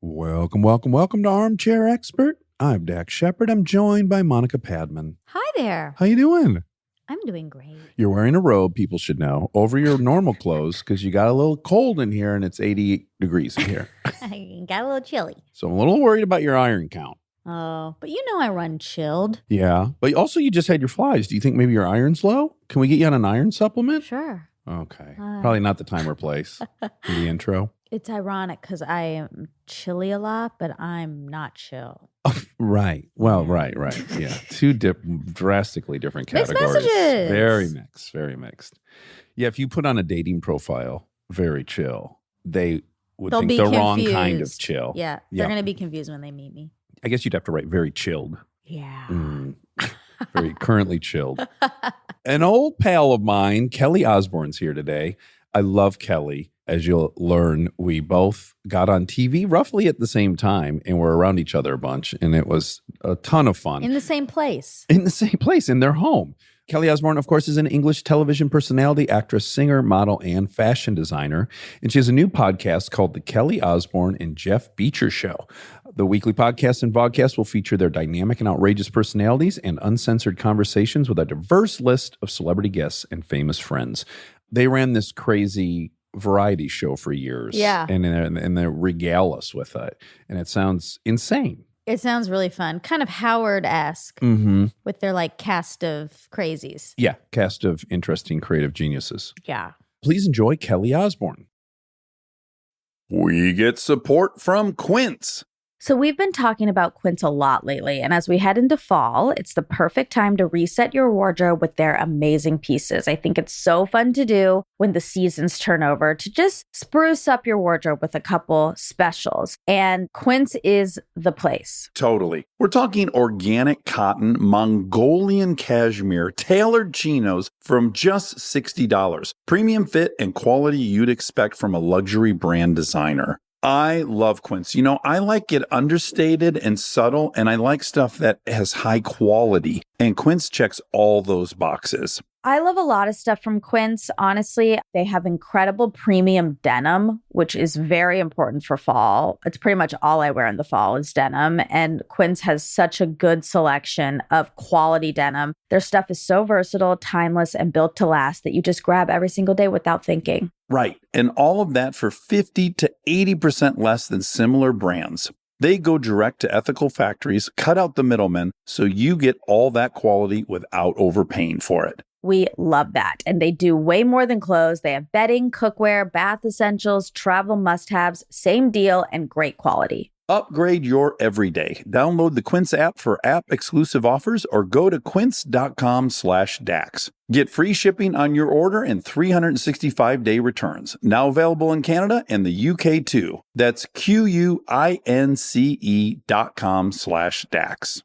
Welcome to Armchair Expert. I'm Dax Shepard. I'm joined by Monica Padman. Hi there. How you doing? I'm doing great. You're wearing a robe, people should know, over your normal clothes because you got a little cold in here and it's 88 degrees in here. I got a little chilly. So I'm a little worried about your iron count. Oh, but you know I run chilled. Yeah. But also you just had your flies. Do you think maybe your iron's low? Can we get you on an iron supplement? Sure. Okay. Probably not the time or place in the intro. It's ironic because I am chilly a lot, but I'm not chill. Right. Well, right. Yeah. Two drastically different categories. Mixed messages. Very mixed. Yeah. If you put on a dating profile, very chill, they would They'll think be the confused. wrong kind of chill. Yeah. They're going to be confused when they meet me. I guess you'd have to write very chilled. Yeah. Very currently chilled. An old pal of mine, Kelly Osbourne's here today. I love Kelly. As you'll learn, we both got on TV roughly at the same time and were around each other a bunch. And it was a ton of fun. In the same place. In the same place, in their home. Kelly Osbourne, of course, is an English television personality, actress, singer, model, and fashion designer. And she has a new podcast called The Kelly Osbourne and Jeff Beecher Show. The weekly podcast and vodcast will feature their dynamic and outrageous personalities and uncensored conversations with a diverse list of celebrity guests and famous friends. They ran this crazy variety show for years. Yeah. And they regale us with it. And it sounds insane. It sounds really fun. Kind of Howard-esque with their like cast of crazies. Yeah. Cast of interesting creative geniuses. Yeah. Please enjoy Kelly Osbourne. We get support from Quince. So we've been talking about Quince a lot lately, and as we head into fall, it's the perfect time to reset your wardrobe with their amazing pieces. I think it's so fun to do when the seasons turn over to just spruce up your wardrobe with a couple specials, and Quince is the place. Totally. We're talking organic cotton, Mongolian cashmere, tailored chinos from just $60. Premium fit and quality you'd expect from a luxury brand designer. I love Quince. You know, I like it understated and subtle, and I like stuff that has high quality. And Quince checks all those boxes. I love a lot of stuff from Quince. Honestly, they have incredible premium denim, which is very important for fall. It's pretty much all I wear in the fall is denim. And Quince has such a good selection of quality denim. Their stuff is so versatile, timeless, and built to last that you just grab every single day without thinking. Right. And all of that for 50 to 80% less than similar brands. They go direct to ethical factories, cut out the middlemen, so you get all that quality without overpaying for it. We love that. And they do way more than clothes. They have bedding, cookware, bath essentials, travel must-haves, same deal, and great quality. Upgrade your everyday. Download the Quince app for app-exclusive offers or go to quince.com/Dax. Get free shipping on your order and 365-day returns. Now available in Canada and the UK too. That's QUINCE.com/Dax.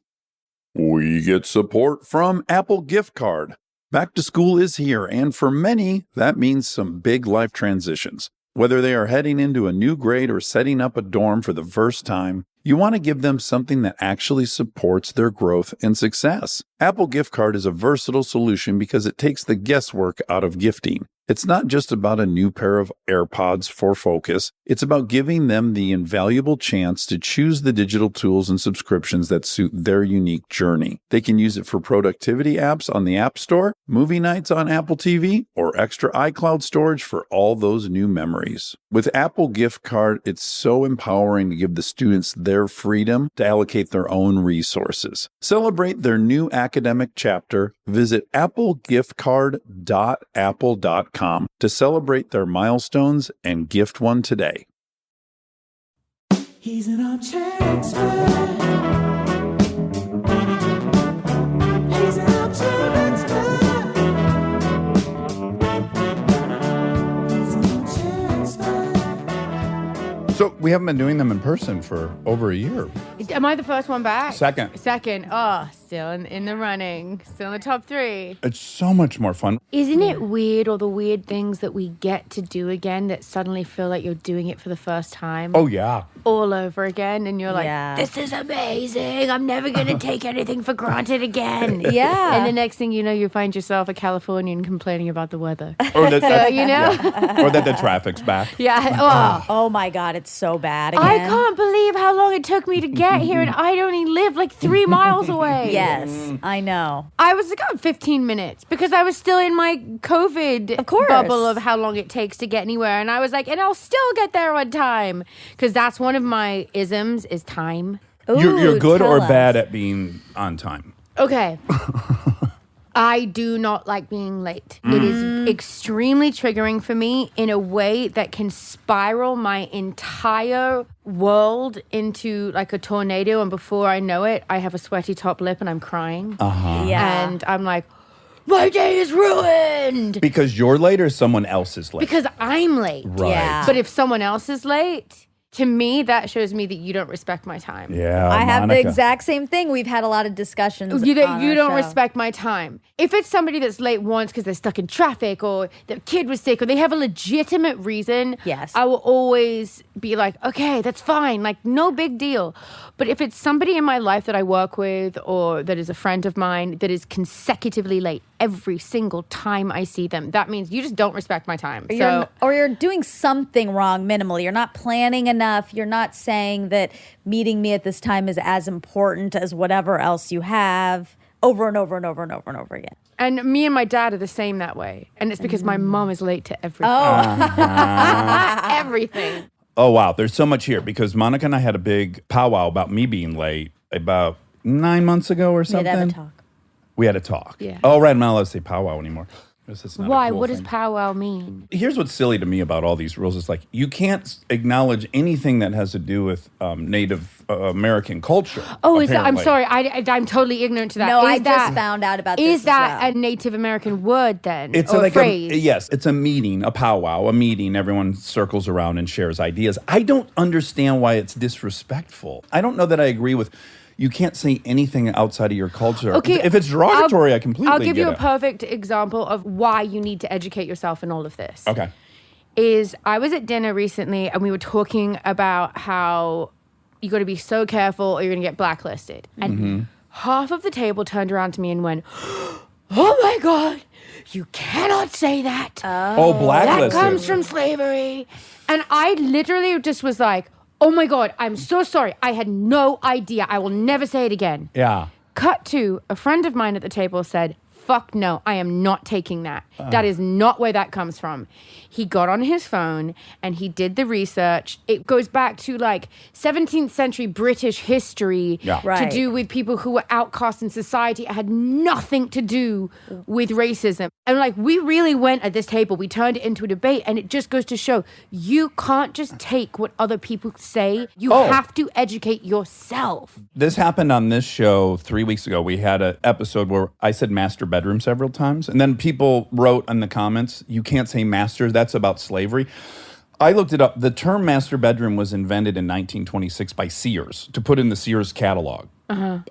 We get support from Apple Gift Card. Back to school is here, and for many, that means some big life transitions. Whether they are heading into a new grade or setting up a dorm for the first time, you want to give them something that actually supports their growth and success. Apple Gift Card is a versatile solution because it takes the guesswork out of gifting. It's not just about a new pair of AirPods for focus. It's about giving them the invaluable chance to choose the digital tools and subscriptions that suit their unique journey. They can use it for productivity apps on the App Store, movie nights on Apple TV, or extra iCloud storage for all those new memories. With Apple Gift Card, it's so empowering to give the students their freedom to allocate their own resources. Celebrate their new academic chapter. Visit applegiftcard.apple.com to celebrate their milestones and gift one today. He's an armchair expert. He's an armchair expert. He's an armchair expert. So we haven't been doing them in person for over a year. Am I the first one back? Second. Oh, still in the running. Still in the top 3. It's so much more fun. Isn't it weird, all the weird things that we get to do again that suddenly feel like you're doing it for the first time? Oh, yeah. All over again. And you're like, Yeah. this is amazing. I'm never going to take anything for granted again. Yeah. And the next thing you know, you find yourself a Californian complaining about the weather. Or that, So, or that the traffic's back. Yeah. Oh. Oh my God, it's so bad again. I can't believe believe how long it took me to get here, and I only live like 3 miles away. Yes, I know. I was like, 15 minutes because I was still in my COVID Of course. bubble of how long it takes to get anywhere. And I was like, and I'll still get there on time. Because that's one of my isms is time. You're Ooh, good or tell bad us. at being on time? Okay. I do not like being late. It is extremely triggering for me in a way that can spiral my entire world into like a tornado. And before I know it, I have a sweaty top lip and I'm crying. Yeah. And I'm like, my day is ruined Because you're late or someone else is late? because I'm late. Right. Yeah. But if someone else is late, to me, that shows me that you don't respect my time. Yeah, I have the Monica. exact same thing. We've had a lot of discussions. You on don't our show. respect my time. If it's somebody that's late once because they're stuck in traffic or their kid was sick or they have a legitimate reason, Yes. I will always be like, okay, that's fine. Like, no big deal. But if it's somebody in my life that I work with or that is a friend of mine that is consecutively late every single time I see them, that means you just don't respect my time. Or you're doing something wrong minimally. You're not planning enough. You're not saying that meeting me at this time is as important as whatever else you have over and over and over and over and over again. And me and my dad are the same that way. And it's because my mom is late to everything. Everything. Oh, wow. There's so much here because Monica and I had a big powwow about me being late about 9 months ago or We something. had to have a talk. We had a talk. Yeah. Oh, right. I'm not allowed to say powwow anymore. It's not a Why? cool What does thing. powwow mean? Here's what's silly to me about all these rules. It's like you can't acknowledge anything that has to do with Native American culture. Oh, is that? I'm apparently. sorry. I'm totally ignorant to that. No, Is I that- just found out about this. Is that as well. a Native American word then? It's or like phrase? yes, it's a meeting, a powwow, a meeting. Everyone circles around and shares ideas. I don't understand why it's disrespectful. I don't know that I agree with. You can't say anything outside of your culture. Okay, If it's derogatory, I completely I'll give get you a it. perfect example of why you need to educate yourself in all of this. Okay. Is I was at dinner recently and we were talking about how you got to be so careful or you're going to get blacklisted. And half of the table turned around to me and went, "Oh my God, you cannot say that. Oh, That blacklisted. comes from slavery." And I literally just was like, "Oh my God, I'm so sorry. I had no idea. I will never say it again." Yeah. Cut to a friend of mine at the table said, "Fuck no, I am not taking that. That is not where that comes from." He got on his phone and he did the research. It goes back to like 17th century British history Yeah. to Right. do with people who were outcast in society. It had nothing to do with racism. And like we really went at this table, we turned it into a debate, and it just goes to show you can't just take what other people say. You Oh. have to educate yourself. This happened on this show 3 weeks ago. We had an episode where I said master bedroom several times. And then people wrote in the comments, you can't say master, that's about slavery. I looked it up. The term master bedroom was invented in 1926 by Sears to put in the Sears catalog.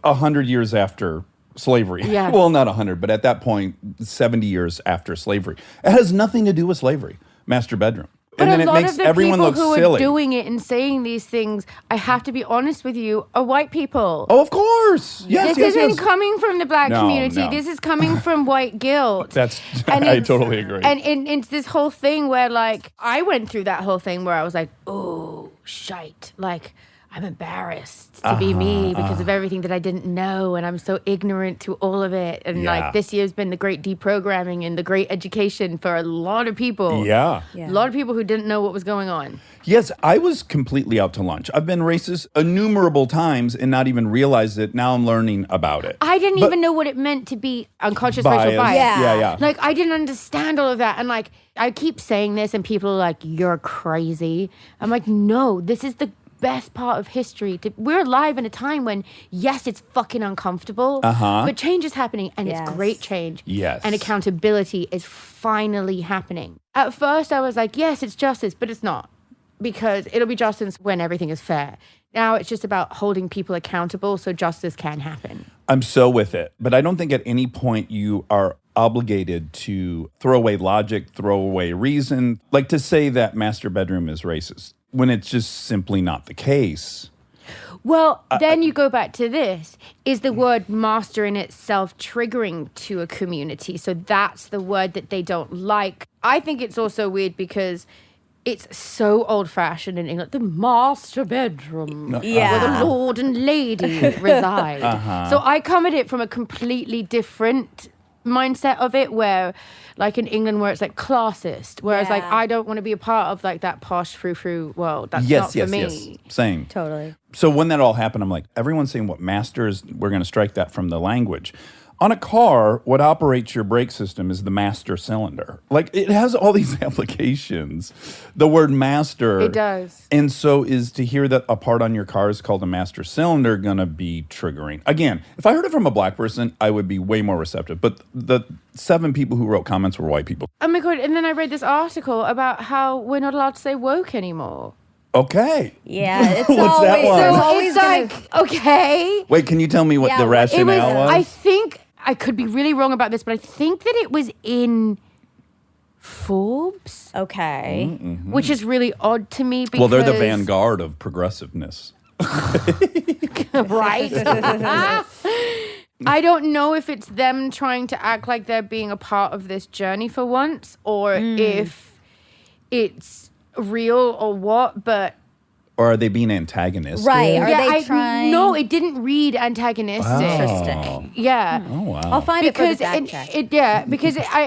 100 years after slavery. Yeah. Well, not 100, but at that point, 70 years after slavery. It has nothing to do with slavery, master bedroom. But and then a it lot makes of the everyone people look who silly. are doing it and saying these things, I have to be honest with you, are white people. Oh, of course. Yes, this yes, isn't yes. coming from the black No, community. no. This is coming from white guilt. That's, And I it's- totally agree. And it's this whole thing where, like, I went through that whole thing where I was like, oh, shite. Like, I'm embarrassed to be me because of everything that I didn't know. And I'm so ignorant to all of it. And, Yeah. like, this year's been the great deprogramming and the great education for a lot of people. yeah. Yeah. A lot of people who didn't know what was going on. Yes, I was completely out to lunch. I've been racist innumerable times and not even realized it. Now I'm learning about it. I didn't But- even know what it meant to be unconscious racial bias. Yeah. Yeah, yeah. Like, I didn't understand all of that. And, like, I keep saying this, and people are like, you're crazy. I'm like, no, this is the best part of history. We're alive in a time when, yes, it's fucking uncomfortable, but change is happening, and Yes. it's great change. Yes. And accountability is finally happening. At first, I was like, yes, it's justice, but it's not. Because it'll be justice when everything is fair. Now it's just about holding people accountable so justice can happen. I'm so with it. But I don't think at any point you are obligated to throw away logic, throw away reason, like to say that master bedroom is racist when it's just simply not the case. Well, then you go back to this. Is the word master in itself triggering to a community? So that's the word that they don't like. I think it's also weird because it's so old-fashioned in England. The master bedroom, Yeah. where the lord and lady reside. So I come at it from a completely different mindset of it, where like in England where it's like classist, whereas like Yeah. I don't want to be a part of like that posh frou-frou world. That's Yes, not yes, for me. yes. Same. Totally. So when that all happened, I'm like, everyone's saying what master is, we're going to strike that from the language. On a car, what operates your brake system is the master cylinder. Like, it has all these applications. The word master. It does. And so is to hear that a part on your car is called a master cylinder going to be triggering. Again, if I heard it from a black person, I would be way more receptive. But the 7 people who wrote comments were white people. Oh my God. And then I read this article about how we're not allowed to say woke anymore. Okay. Yeah, it's What's always, that one? there's So always it's gonna- like, okay. Wait, can you tell me what Yeah, the what- It was, rationale was? I think, I could be really wrong about this, but I think that it was in Forbes, Okay. which is really odd to me because... Well, they're the vanguard of progressiveness. Right? I don't know if it's them trying to act like they're being a part of this journey for once, or if it's real or what, but... Or are they being antagonistic? Right. Are they trying? No, it didn't read antagonistic. Interesting. Yeah. Oh, wow. I'll find it for the Because fact check.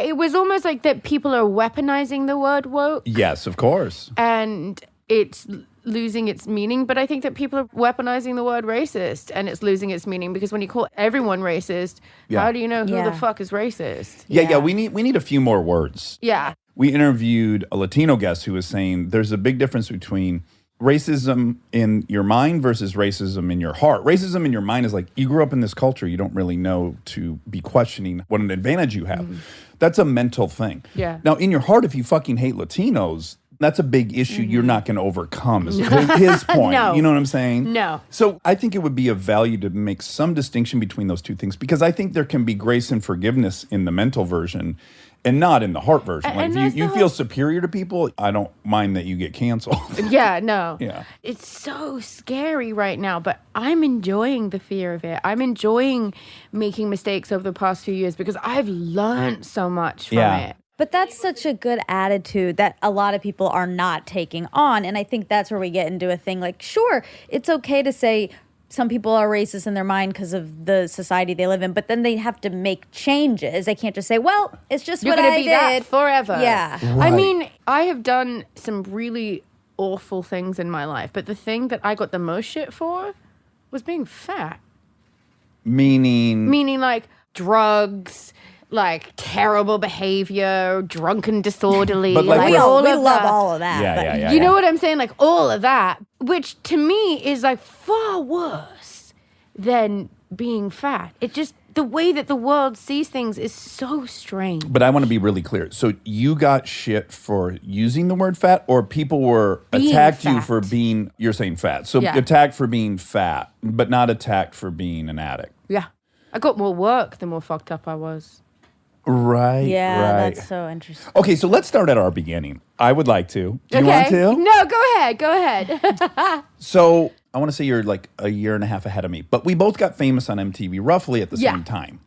it was almost like that people are weaponizing the word woke Yes, of course. and it's losing its meaning. But I think that people are weaponizing the word racist and it's losing its meaning, because when you call everyone racist, Yeah. how do you know who Yeah. the fuck is racist? Yeah, we need a few more words. Yeah. We interviewed a Latino guest who was saying there's a big difference between racism in your mind versus racism in your heart. Racism in your mind is like, you grew up in this culture, you don't really know to be questioning what an advantage you have. That's a mental thing. Yeah. Now, in your heart, if you fucking hate Latinos, that's a big issue you're not going to overcome, is his point. No. You know what I'm saying? No. So I think it would be of value to make some distinction between those two things, because I think there can be grace and forgiveness in the mental version and not in the heart version. Like, And if that's you the feel whole- superior to people, I don't mind that you get canceled. Yeah, no. Yeah. It's so scary right now, but I'm enjoying the fear of it. I'm enjoying making mistakes over the past few years because I've learned so much from Yeah. it. But that's such a good attitude that a lot of people are not taking on. And I think that's where we get into a thing like, sure, it's okay to say some people are racist in their mind because of the society they live in, but then they have to make changes. They can't just say, well, it's just You're what going to I be that did. forever. Yeah. I Right. mean, I have done some really awful things in my life, but the thing that I got the most shit for was being fat. Meaning like drugs, like terrible behavior, drunken disorderly. But, like, We all of love that. all of that. Yeah, but yeah, yeah. You know what I'm saying? Like all of that, which to me is like far worse than being fat. It just, the way that the world sees things is so strange. But I want to be really clear. So you got shit for using the word fat, or people were Being attacked you fat. for being, you're saying fat. So Yeah. attacked for being fat, but not attacked for being an addict. Yeah. I got more work the more fucked up I was. Right. Yeah, right. that's so interesting. Okay, so let's start at our beginning. I would like to. Do you want to? No, go ahead. Go ahead. So I want to say you're like a year and a half ahead of me, but we both got famous on MTV roughly at the Yeah. same time,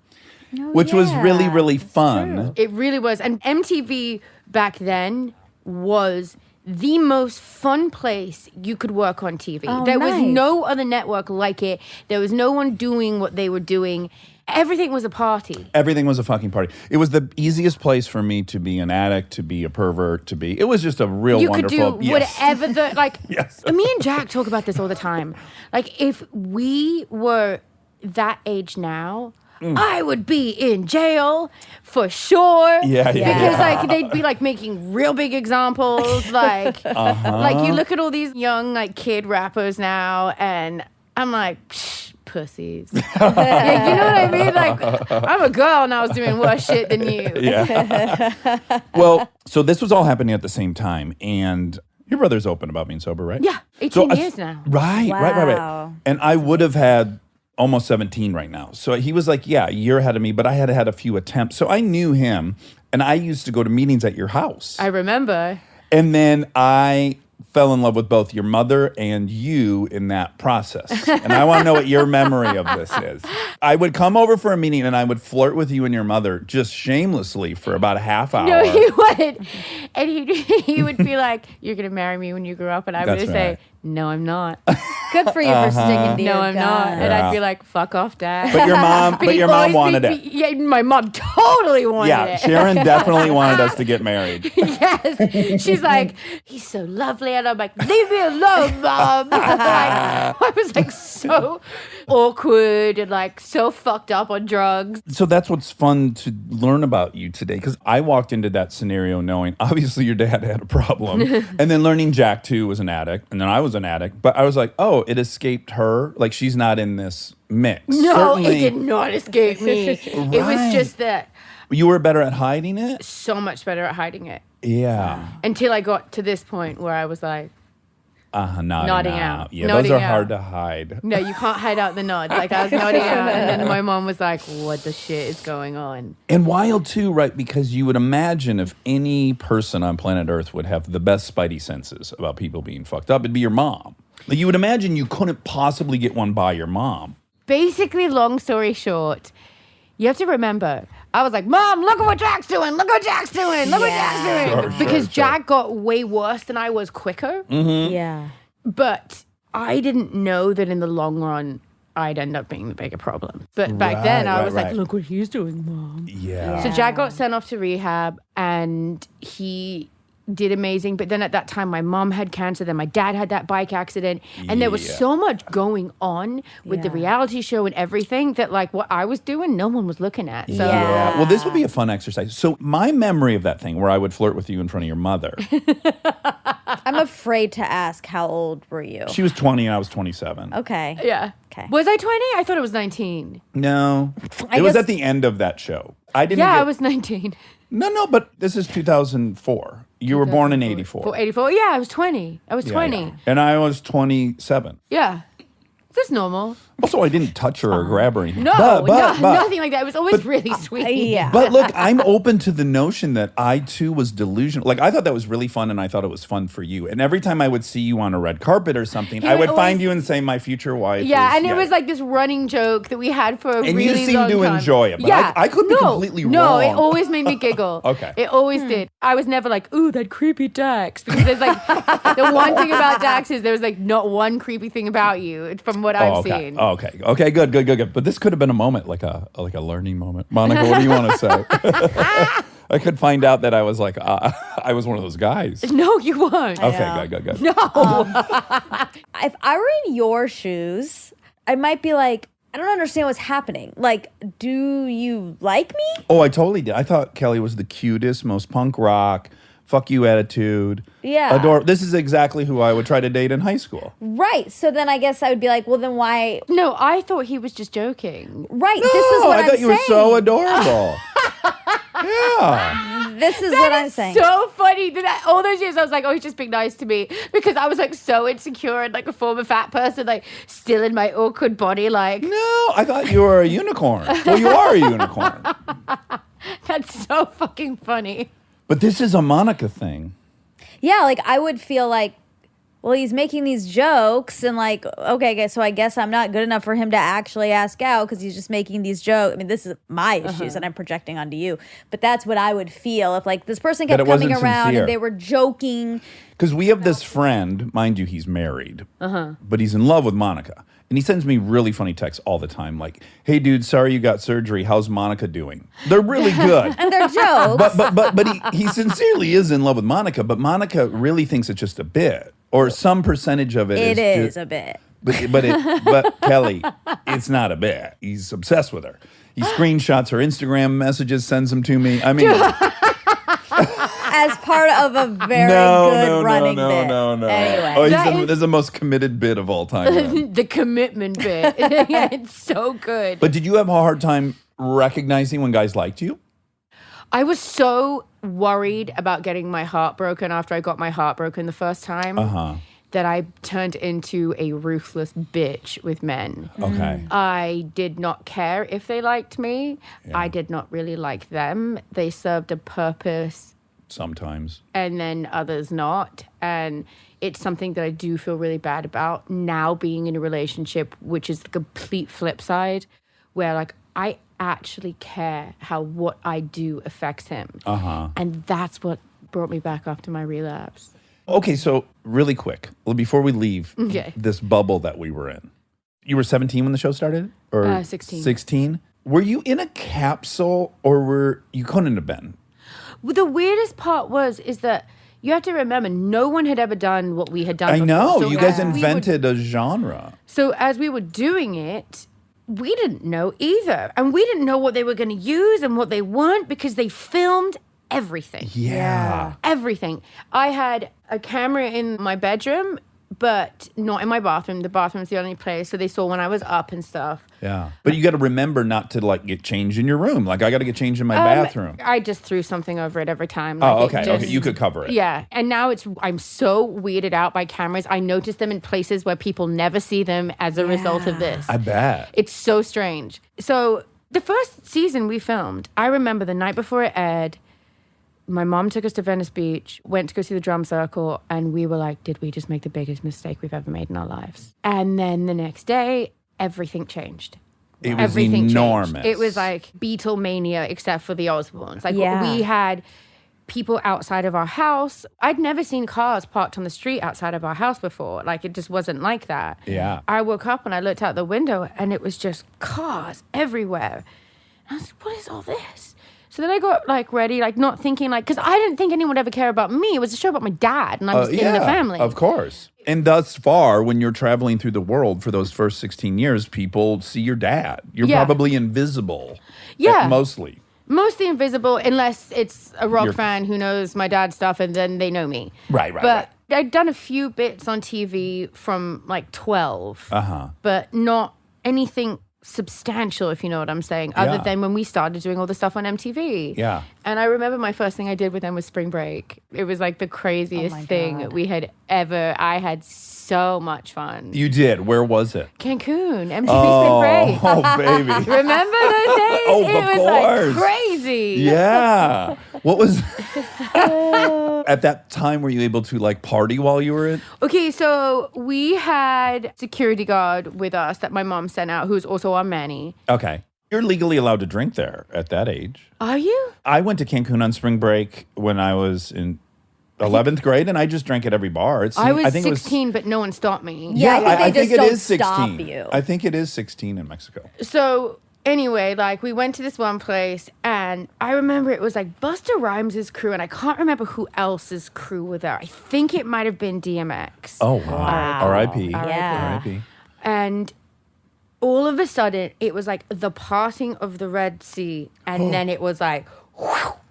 which was really, really fun. It really was. And MTV back then was the most fun place you could work on TV. Oh, there was nice. no other network like it. There was no one doing what they were doing. Everything was a party. Everything was a fucking party. It was the easiest place for me to be an addict, to be a pervert, to be. It was just a real You could wonderful. do whatever the like. Yes. Me and Jack talk about this all the time. Like if we were that age now, I would be in jail for sure. Yeah, yeah, Because yeah. like they'd be like making real big examples. Like, like you look at all these young like kid rappers now, and I'm like, psh, pussies. Yeah, you know what I mean? Like I'm a girl and I was doing worse shit than you. Yeah. Well, so this was all happening at the same time, and your brother's open about being sober, right? Yeah, 18 So, years now. Right. Wow. And I would have had almost 17 right now. So he was like, yeah, a year ahead of me, but I had had a few attempts. So I knew him, and I used to go to meetings at your house. I remember. And then I fell in love with both your mother and you in that process. And I want to know what your memory of this is. I would come over for a meeting and I would flirt with you and your mother just shamelessly for about a half hour. No, he would. And he would be like, you're going to marry me when you grow up. And I would That's say, right. no, I'm not. Good for you for sticking to your No, I'm not. guns. And Yeah. I'd be like, fuck off, Dad. But your mom, He'd always wanted make it. me- Yeah, my mom totally wanted Yeah, it. Sharon definitely wanted us to get married. Yes. She's like, he's so lovely. And I'm like, leave me alone, Mom. I was like so awkward and like so fucked up on drugs. So that's what's fun to learn about you today, because I walked into that scenario knowing obviously your dad had a problem, and then learning Jack too was an addict, and then I was an addict. But I was like, oh, it escaped her. Like, she's not in this mix. No, Certainly, it did not escape me. It was Right. just that You were better at hiding it. so much better at hiding it Yeah. until I got to this point where I was like, Nodding out. out. Yeah, Nodding those are out. hard to hide. no, you can't hide out the nods. Like I was nodding out, and then my mom was like, what the shit is going on? And wild too, right? Because you would imagine if any person on planet Earth would have the best spidey senses about people being fucked up, it'd be your mom. Like, you would imagine you couldn't possibly get one by your mom. Basically, long story short, you have to remember, I was like, Mom, look at what Jack's doing. Look what Jack's doing. Look what Jack's doing. Sure, because sure. Jack got way worse than I was quicker. Yeah. But I didn't know that in the long run, I'd end up being the bigger problem. But back then, I Right, was right. like, look what he's doing, Mom. Yeah. So Jack got sent off to rehab and he did amazing. But then at that time, my mom had cancer. Then my dad had that bike accident. And there was Yeah. so much going on with the Yeah. reality show and everything that like what I was doing, no one was looking at. So Yeah. Well, this would be a fun exercise. So my memory of that thing where I would flirt with you in front of your mother, I'm afraid to ask, how old were you? she was 20 and I was 27. Okay. yeah. Okay. Was I 20? I thought it was 19. No. I It was guess- at the end of that show. I didn't Yeah, get, I was 19. No, but this is 2004. You were born in 84. 84. Yeah, I was 20. I was Yeah, 20. yeah. And I was 27. Yeah. That's normal. Also, I didn't touch her or grab her or anything. No, But- nothing like that. It was always really sweet. Yeah. But look, I'm open to the notion that I too was delusional. Like, I thought that was really fun, and I thought it was fun for you. And every time I would see you on a red carpet or something, He I would would find always- you and say, "My future wife." Yeah, is, and it was like this running joke that we had for a And you really seemed long to time. enjoy it, but yeah. I could be completely No, it wrong. always made me giggle. Okay. It always did. I was never like, ooh, that creepy Dax. Because there's like, the one thing about Dax is there was like not one creepy thing about you from what I've okay. seen. Okay, good. But this could have been a moment, like a learning moment. Monica, what do you want to say? I could find out that I was like, I was one of those guys. No, you weren't. Okay, good. No. If I were in your shoes, I might be like, I don't understand what's happening. Like, do you like me? Oh, I totally did. I thought Kelly was the cutest, most punk rock, fuck you attitude. Yeah. This is exactly who I would try to date in high school. Right. So then I guess I would be like, well, then why? No, I thought he was just joking. Right. This is what I I'm thought you saying. were so adorable. Yeah. This is what I'm saying. So funny that all those years I was like, oh, he's just being nice to me because I was like so insecure and like a former fat person, like still in my awkward body. Like, No, I thought you were a unicorn. Well, you are a unicorn. that's so fucking funny. But this is a Monica thing. Yeah, like I would feel like, well, he's making these jokes and like, okay, so I guess I'm not good enough for him to actually ask out because he's just making these jokes. I mean, this is my issues that I'm projecting onto you. But that's what I would feel if like this person That kept it coming wasn't around sincere. and they were joking. Because we have this friend, mind you, he's married, but he's in love with Monica. And he sends me really funny texts all the time, like, "Hey, dude, sorry you got surgery. How's Monica doing?" They're really good. And they're jokes. but he sincerely is in love with Monica, but Monica really thinks it's just a bit, or some percentage of it. It is just, a bit. but Kelly, it's not a bit. He's obsessed with her. He screenshots her Instagram messages, sends them to me. I mean, As part of a very good running bit. no. Anyway. Oh, That this is the most committed bit of all time. The commitment bit. Yeah, it's so good. But did you have a hard time recognizing when guys liked you? I was so worried about getting my heart broken after I got my heart broken the first time that I turned into a ruthless bitch with men. Okay. I did not care if they liked me. I did not really like them. They served a purpose Sometimes. and then others not. And it's something that I do feel really bad about now being in a relationship, which is the complete flip side, where like I actually care how what I do affects him. And that's what brought me back after my relapse. Okay, so really quick, before we leave this bubble that we were in, you were 17 when the show started? Or 16. 16? Were you in a capsule or you couldn't have been? Well, the weirdest part is that you have to remember, no one had ever done what we had done I before. know. So You guys as we invented a genre. So as we were doing it, we didn't know either. And we didn't know what they were going to use and what they weren't because they filmed everything. Yeah. Everything. I had a camera in my bedroom, but not in my bathroom. The bathroom's the only place. So they saw when I was up and stuff. Yeah. But you got to remember not to like get changed in your room. Like I got to get changed in my bathroom. I just threw something over it every time. Oh, Like, okay. Okay. You could cover it. Yeah. And now I'm so weirded out by cameras. I notice them in places where people never see them as a result of this. I bet. It's so strange. So the first season we filmed, I remember the night before it aired, my mom took us to Venice Beach, went to go see the drum circle, and we were like, did we just make the biggest mistake we've ever made in our lives? And then the next day, everything changed. It was Everything enormous. changed. It was like Beatlemania, except for the Osbournes. Like Yeah. we had people outside of our house. I'd never seen cars parked on the street outside of our house before. Like it just wasn't like that. Yeah. I woke up and I looked out the window and it was just cars everywhere. And I was like, what is all this? So then I got like ready, like not thinking like, because I didn't think anyone would ever care about me. It was a show about my dad and I was in the family. Of course. And thus far, when you're traveling through the world for those first 16 years, people see your dad. You're Yeah. probably invisible. Yeah. Mostly. Mostly invisible unless it's a rock You're- fan who knows my dad's stuff and then they know me. Right. But I'd done a few bits on TV from like 12, but not anything substantial, if you know what I'm saying, other Yeah. than when we started doing all the stuff on MTV. Yeah. And I remember my first thing I did with them was Spring Break. It was like the craziest thing we had ever. I had so much fun. You did. Where was it? Cancun, MTV Spring Break. Oh, baby. Remember those days? Oh, it of was course. like crazy. Yeah. What was at that time? Were you able to like party while you were in? Okay, so we had security guard with us that my mom sent out, who's also our Manny. Okay. You're legally allowed to drink there at that age. Are you? I went to Cancun on spring break when I was in 11th grade, and I just drank at every bar. I was think 16, but no one stopped me. Yeah, I think they just don't 16. stop you. I think it is 16 in Mexico. So anyway, like we went to this one place, and I remember it was like Busta Rhymes' crew, and I can't remember who else's crew were there. I think it might have been DMX. Oh, wow. R.I.P. Yeah. R.I.P. And all of a sudden, it was like the parting of the Red Sea, and then it was like,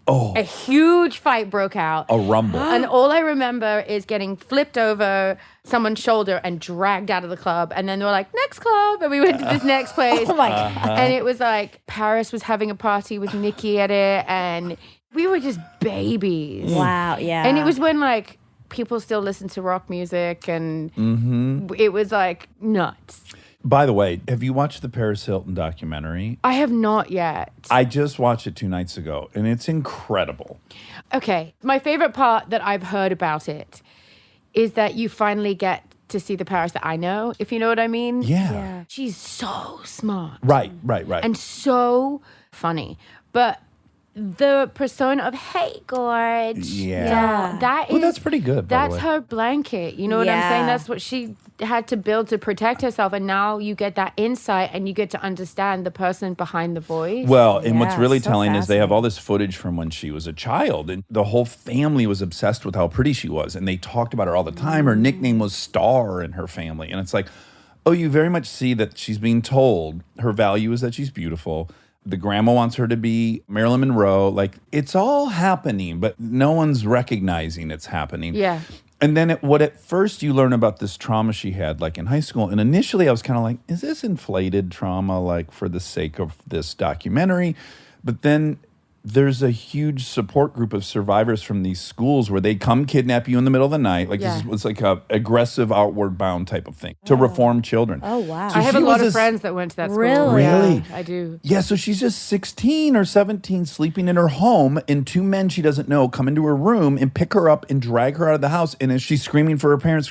a huge fight broke out. A rumble. And all I remember is getting flipped over someone's shoulder and dragged out of the club. And then they were like, next club. And we went to this next place. Oh my God. And it was like Paris was having a party with Nicki at it. And we were just babies. Wow, yeah. And it was when like people still listen to rock music and it was like nuts. By the way, have you watched the Paris Hilton documentary? I have not yet. I just watched it 2 nights ago, and it's incredible. Okay. My favorite part that I've heard about it is that you finally get to see the Paris that I know, if you know what I mean. Yeah. She's so smart. Right. And so funny. But the persona of hey Gorge. Yeah. That is Well, that's pretty good, by the That's way. her blanket. You know what I'm saying? Yeah. That's what she had to build to protect herself. And now you get that insight and you get to understand the person behind the voice. Well, and what's Yeah, really so telling is they have all this footage from when she was a child, and the whole family was obsessed with how pretty she was, and they talked about her all the time. Her nickname was Star in her family, and it's like, oh, you very much see that she's being told her value is that she's beautiful. The grandma wants her to be Marilyn Monroe. Like, it's all happening, but no one's recognizing it's happening. Yeah. And then what at first you learn about this trauma she had, like in high school. And initially I was kind of like, is this inflated trauma, like for the sake of this documentary? But then there's a huge support group of survivors from these schools where they come kidnap you in the middle of the night. Like Yeah. it's like a aggressive outward bound type of thing to reform children. Oh, wow. So I have a she lot was of friends that went to that school. Really? Really? Yeah, I do. Yeah, so she's just 16 or 17 sleeping in her home, and two men she doesn't know come into her room and pick her up and drag her out of the house. And as she's screaming for her parents,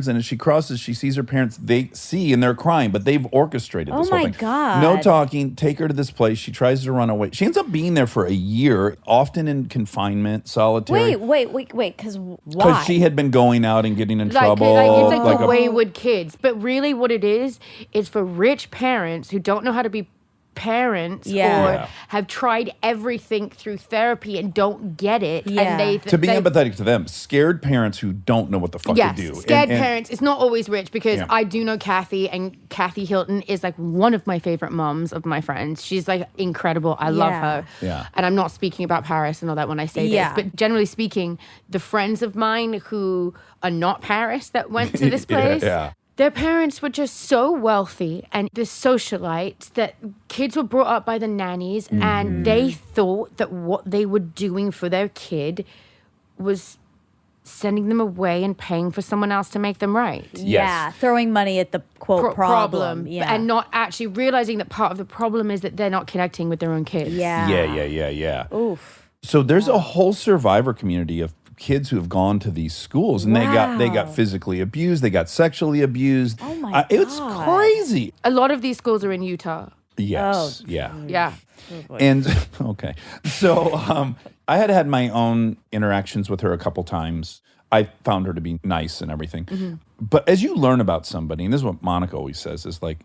and as she crosses, she sees her parents, they see and they're crying, but they've orchestrated this Oh, whole my thing. God. No talking, take her to this place. She tries to run away. She ends up being there for a year, often in confinement, solitary. Wait, because why? Because she had been going out and getting in Like, trouble. it's like the a- wayward kids. But really what it is for rich parents who don't know how to be parents Yeah. or have tried everything through therapy and don't get it. Yeah. And they to be they, empathetic to them, scared parents who don't know what the fuck Yes, to do. scared And- parents. It's not always rich because Yeah. I do know Kathy, and Kathy Hilton is like one of my favorite moms of my friends. She's like incredible. I love Yeah. her. Yeah. And I'm not speaking about Paris and all that when I say Yeah. this, but generally speaking, the friends of mine who are not Paris that went to this Yeah, place. yeah. Their parents were just so wealthy and the socialites that kids were brought up by the nannies, Mm-hmm. and they thought that what they were doing for their kid was sending them away and paying for someone else to make them right. Yeah, throwing money at the quote problem. Yeah. And not actually realizing that part of the problem is that they're not connecting with their own kids. yeah. Yeah. Oof. So there's a whole survivor community of kids who have gone to these schools and they got physically abused, they got sexually abused. Oh my It's God. crazy. A lot of these schools are in Utah. Yes. Oh, Yeah. Yeah. And okay. So I had my own interactions with her a couple times. I found her to be nice and everything. Mm-hmm. But as you learn about somebody, and this is what Monica always says, is like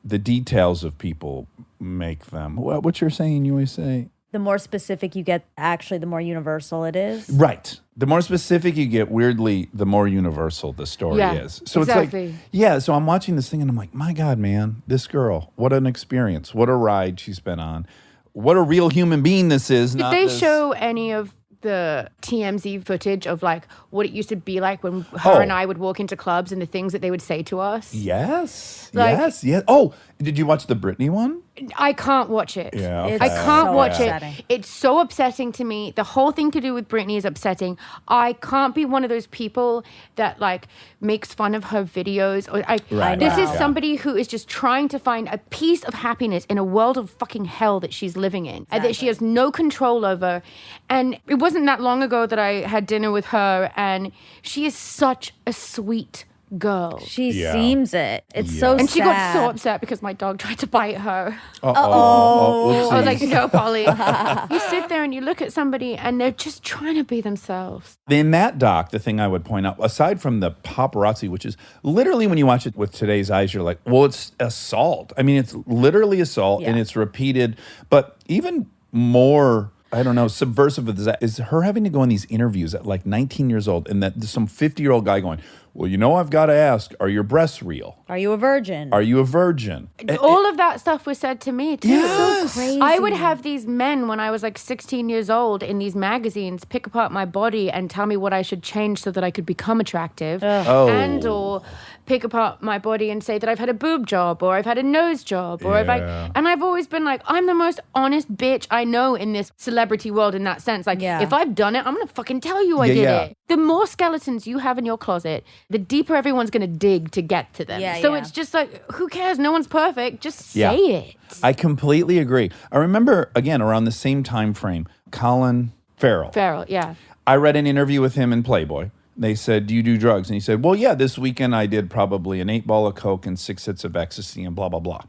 the details of people make them. What you're saying, you always say? The more specific you get, actually, the more universal it is. Right. The more specific you get, weirdly, the more universal the story Yeah, is. So exactly. it's like, yeah, so I'm watching this thing and I'm like, my God, man, this girl, what an experience. What a ride she's been on. What a real human being this is. Did they show any of the TMZ footage of like what it used to be like when her and I would walk into clubs and the things that they would say to us? Yes. Like- yes. Oh, did you watch the Britney one? I can't watch it. Yeah, It's okay. I can't so watch upsetting. it. It's so upsetting to me. The whole thing to do with Britney is upsetting. I can't be one of those people that like makes fun of her videos. Or Right, this is right. somebody who is just trying to find a piece of happiness in a world of fucking hell that she's living in and that she has no control over. And it wasn't that long ago that I had dinner with her, and she is such a sweet girl. She Yeah. seems it. It's Yeah. so And she got so sad. upset because my dog tried to bite her. Oh, I was like, no, Polly. You sit there and you look at somebody and they're just trying to be themselves. in that doc, the thing I would point out, aside from the paparazzi, which is literally when you watch it with today's eyes, you're like, well, it's assault. I mean, it's literally assault and Yeah. it's repeated. But even more, I don't know, subversive of that is her having to go in these interviews at like 19 years old and that some 50-year-old guy going, well, you know, I've got to ask, are your breasts real? Are you a virgin? Are you a virgin? All of that stuff was said to me too. Yes. Crazy. I would have these men when I was like 16 years old in these magazines pick apart my body and tell me what I should change so that I could become attractive. Oh. And or pick apart my body and say that I've had a boob job or I've had a nose job or Yeah. and I've always been like, I'm the most honest bitch I know in this celebrity world in that sense. Like Yeah. if I've done it, I'm gonna fucking tell you I Yeah, did yeah. it. The more skeletons you have in your closet, the deeper everyone's gonna dig to get to them. Yeah, so yeah. it's just like, who cares? No one's perfect. Just Yeah. say it. I completely agree. I remember, again, around the same time frame, Colin Farrell. Farrell, yeah. I read an interview with him in Playboy. They said, do you do drugs? And he said, well, yeah, this weekend I did probably an 8 ball of Coke and 6 hits of ecstasy and blah, blah, blah.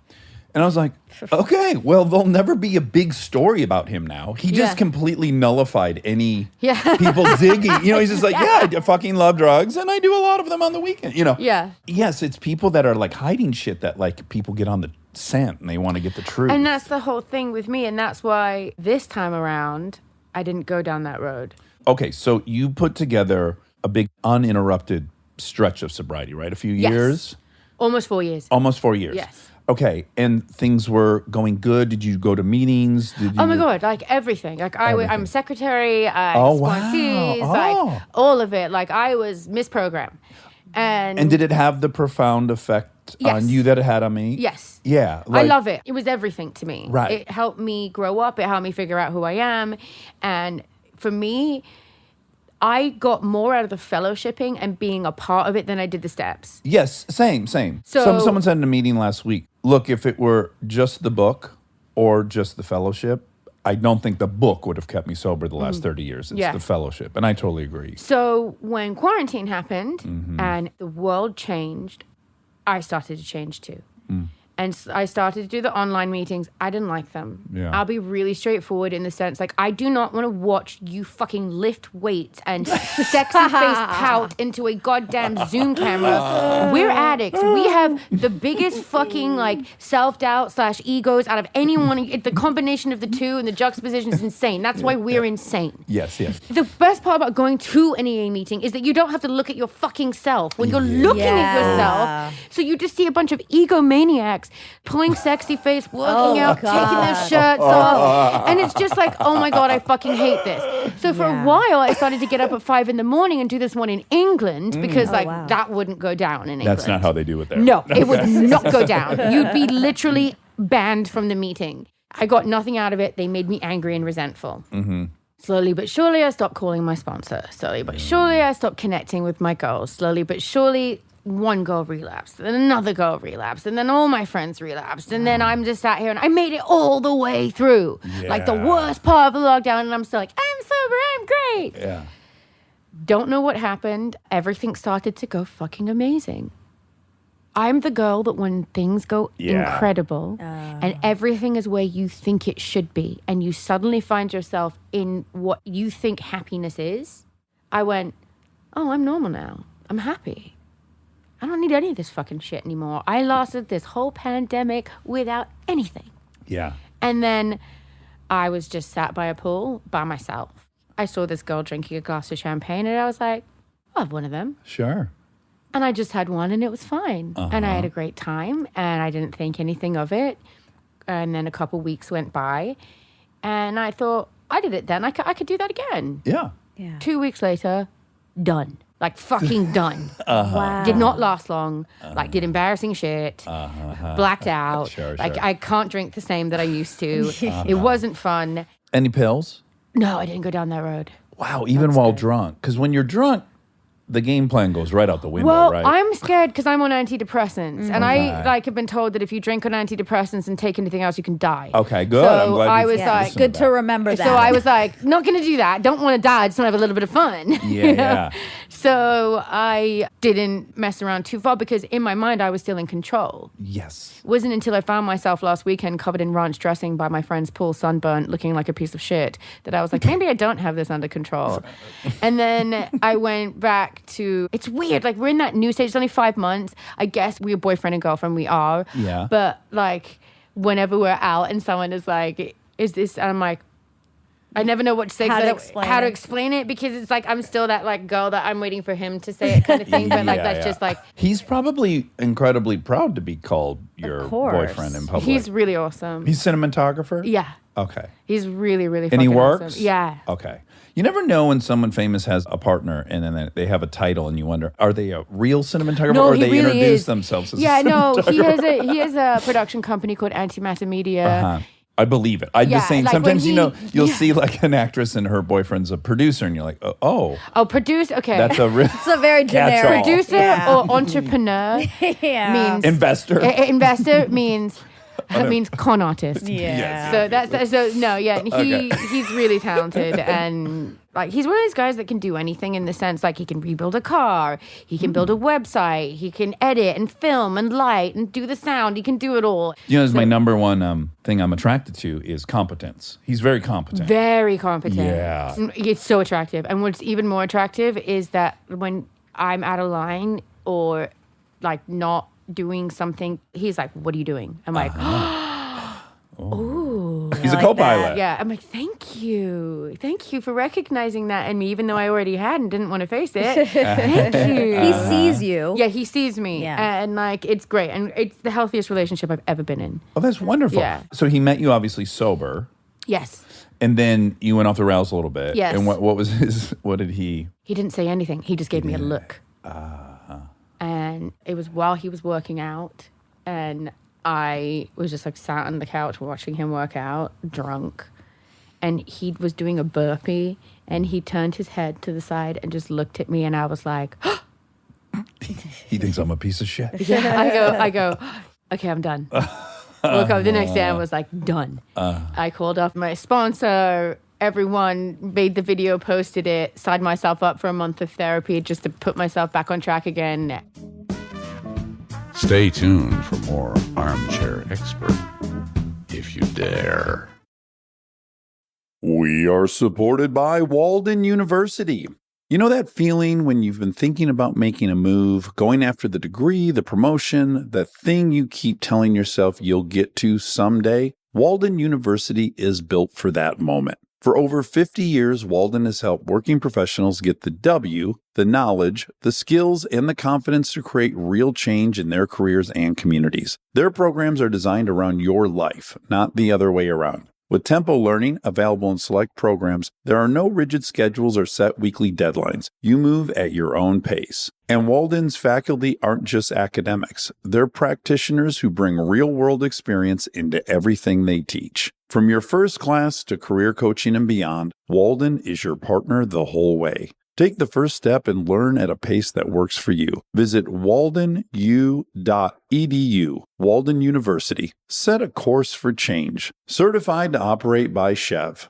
And I was like, okay, well, there'll never be a big story about him now. He just Yeah. completely nullified any Yeah. people digging. You know, he's just like, yeah, I fucking love drugs and I do a lot of them on the weekend, you know. Yeah. Yes, it's people that are like hiding shit that like people get on the scent and they want to get the truth. And that's the whole thing with me. And that's why this time around, I didn't go down that road. Okay, so you put together a big uninterrupted stretch of sobriety, right? A few Yes. years? Almost 4 years. Almost 4 years. Yes. Okay, and things were going good. Did you go to meetings? Did you, Oh my God, like everything. Like I'm Everything. secretary, I Oh, sponsees, wow. like Oh. all of it. Like I was Miss Program. And And did it have the profound effect Yes. on you that it had on me? yes. Yes. Yeah. I love it. It was everything to me. Right. It helped me grow up. It helped me figure out who I am. And for me, I got more out of the fellowshipping and being a part of it than I did the steps. Yes, same. So- Someone said in a meeting last week, look, if it were just the book or just the fellowship, I don't think the book would have kept me sober the last 30 years. It's Yeah. the fellowship. And I totally agree. So when quarantine happened and the world changed, I started to change too. And I started to do the online meetings. I didn't like them. Yeah. I'll be really straightforward in the sense, like, I do not want to watch you fucking lift weights and sexy face pout into a goddamn Zoom camera. We're addicts. We have the biggest fucking, like, self-doubt / egos out of anyone. The combination of the two and the juxtaposition is insane. That's why we're insane. Yes. The best part about going to an EA meeting is that you don't have to look at your fucking self when you're looking at yourself. So you just see a bunch of egomaniacs pulling sexy face, working out, taking their shirts off. And it's just like, oh my God, I fucking hate this. So for a while, I started to get up at 5 a.m. and do this one in England because that wouldn't go down in England. That's not how they do it there. No, it would not go down. You'd be literally banned from the meeting. I got nothing out of it. They made me angry and resentful. Slowly but surely, I stopped calling my sponsor. Slowly but surely, I stopped connecting with my girls. Slowly but surely, one girl relapsed, then another girl relapsed, and then all my friends relapsed. And then I'm just sat here and I made it all the way through. Like the worst part of the lockdown. And I'm still like, I'm sober, I'm great. Yeah. Don't know what happened. Everything started to go fucking amazing. I'm the girl that when things go incredible and everything is where you think it should be and you suddenly find yourself in what you think happiness is, I went, oh, I'm normal now. I'm happy. I don't need any of this fucking shit anymore. I lasted this whole pandemic without anything. Yeah. And then I was just sat by a pool by myself. I saw this girl drinking a glass of champagne and I was like, I'll have one of them. Sure. And I just had one and it was fine. And I had a great time and I didn't think anything of it. And then a couple weeks went by and I thought, I did it then. I could do that again. Yeah. 2 weeks later, done. Like fucking done. Wow. Did not last long. Like did embarrassing shit. Blacked out. Sure. I can't drink the same that I used to. It wasn't fun. Any pills? No, I didn't go down that road. Wow, even while drunk. Because when you're drunk, the game plan goes right out the window, Well, right? I'm scared because I'm on antidepressants, and I have been told that if you drink on antidepressants and take anything else, you can die. Okay, good. So I'm glad I you was listened like, to Good that. to remember that. so I was like, not gonna do that. Don't want to die. I just want to have a little bit of fun. Yeah. So I didn't mess around too far because in my mind I was still in control. Yes. It wasn't until I found myself last weekend covered in ranch dressing by my friend's pool, sunburnt, looking like a piece of shit, that I was like, maybe I don't have this under control. And then I went back to, it's weird, like we're in that new stage. It's only 5 months. I guess we're boyfriend and girlfriend. We are. Yeah. But like whenever we're out and someone is like, is this, and I'm like, I never know what to say. How 'cause to how to explain explain it because it's like I'm still that like girl that I'm waiting for him to say it kind of thing. But like that's just like He's probably incredibly proud to be called your course. boyfriend in public. he's really awesome. He's cinematographer? Yeah, Okay. he's really really. And he fucking works? Awesome. Yeah. Okay. You never know when someone famous has a partner and then they have a title and you wonder, are they a real cinematographer No, or he they really introduce is. themselves as Yeah, a no, cinematographer? he has a production company called Antimatter Media. I believe it. I'm Yeah, just saying, like sometimes, when you'll yeah. see like an actress and her boyfriend's a producer and you're like, oh, Oh, produce. Okay, that's a real It's a very generic. Catch-all. producer Yeah. or entrepreneur Yeah. means investor. investor means con artist. Yeah. So that's so no, yeah. He's really talented and like he's one of those guys that can do anything in the sense like he can rebuild a car, he can build a website, he can edit and film and light and do the sound. He can do it all. It's my number one thing I'm attracted to is competence. He's very competent. Very competent. Yeah. It's so attractive. And what's even more attractive is that when I'm out of line or like not doing something, he's like, what are you doing? I'm like, ooh. He's a like co-pilot. Yeah. I'm like, thank you. Thank you for recognizing that in me, even though I already had and didn't want to face it. Thank you. He sees you. Yeah, he sees me. Yeah. And like, it's great. And it's the healthiest relationship I've ever been in. Oh, that's wonderful. Yeah. So he met you obviously sober, Yes. and then you went off the rails a little bit. Yes. And what was his? What did he? He didn't say anything. He just gave me a look. And it was while he was working out. And I was just like sat on the couch watching him work out, drunk. And he was doing a burpee and he turned his head to the side and just looked at me and I was like, He thinks I'm a piece of shit. yeah. I go, okay, I'm done. Woke up the next day and was like, done. I called off my sponsor. Everyone made the video, posted it, signed myself up for a month of therapy just to put myself back on track again. Stay tuned for more Armchair Expert, if you dare. We are supported by Walden University. You know that feeling when you've been thinking about making a move, going after the degree, the promotion, the thing you keep telling yourself you'll get to someday? Walden University is built for that moment. For over 50 years, Walden has helped working professionals get the W, the knowledge, the skills, and the confidence to create real change in their careers and communities. Their programs are designed around your life, not the other way around. With Tempo Learning available in select programs, there are no rigid schedules or set weekly deadlines. You move at your own pace. And Walden's faculty aren't just academics. They're practitioners who bring real-world experience into everything they teach. From your first class to career coaching and beyond, Walden is your partner the whole way. Take the first step and learn at a pace that works for you. Visit waldenu.edu. Walden University. Set a course for change. Certified to operate by Chev.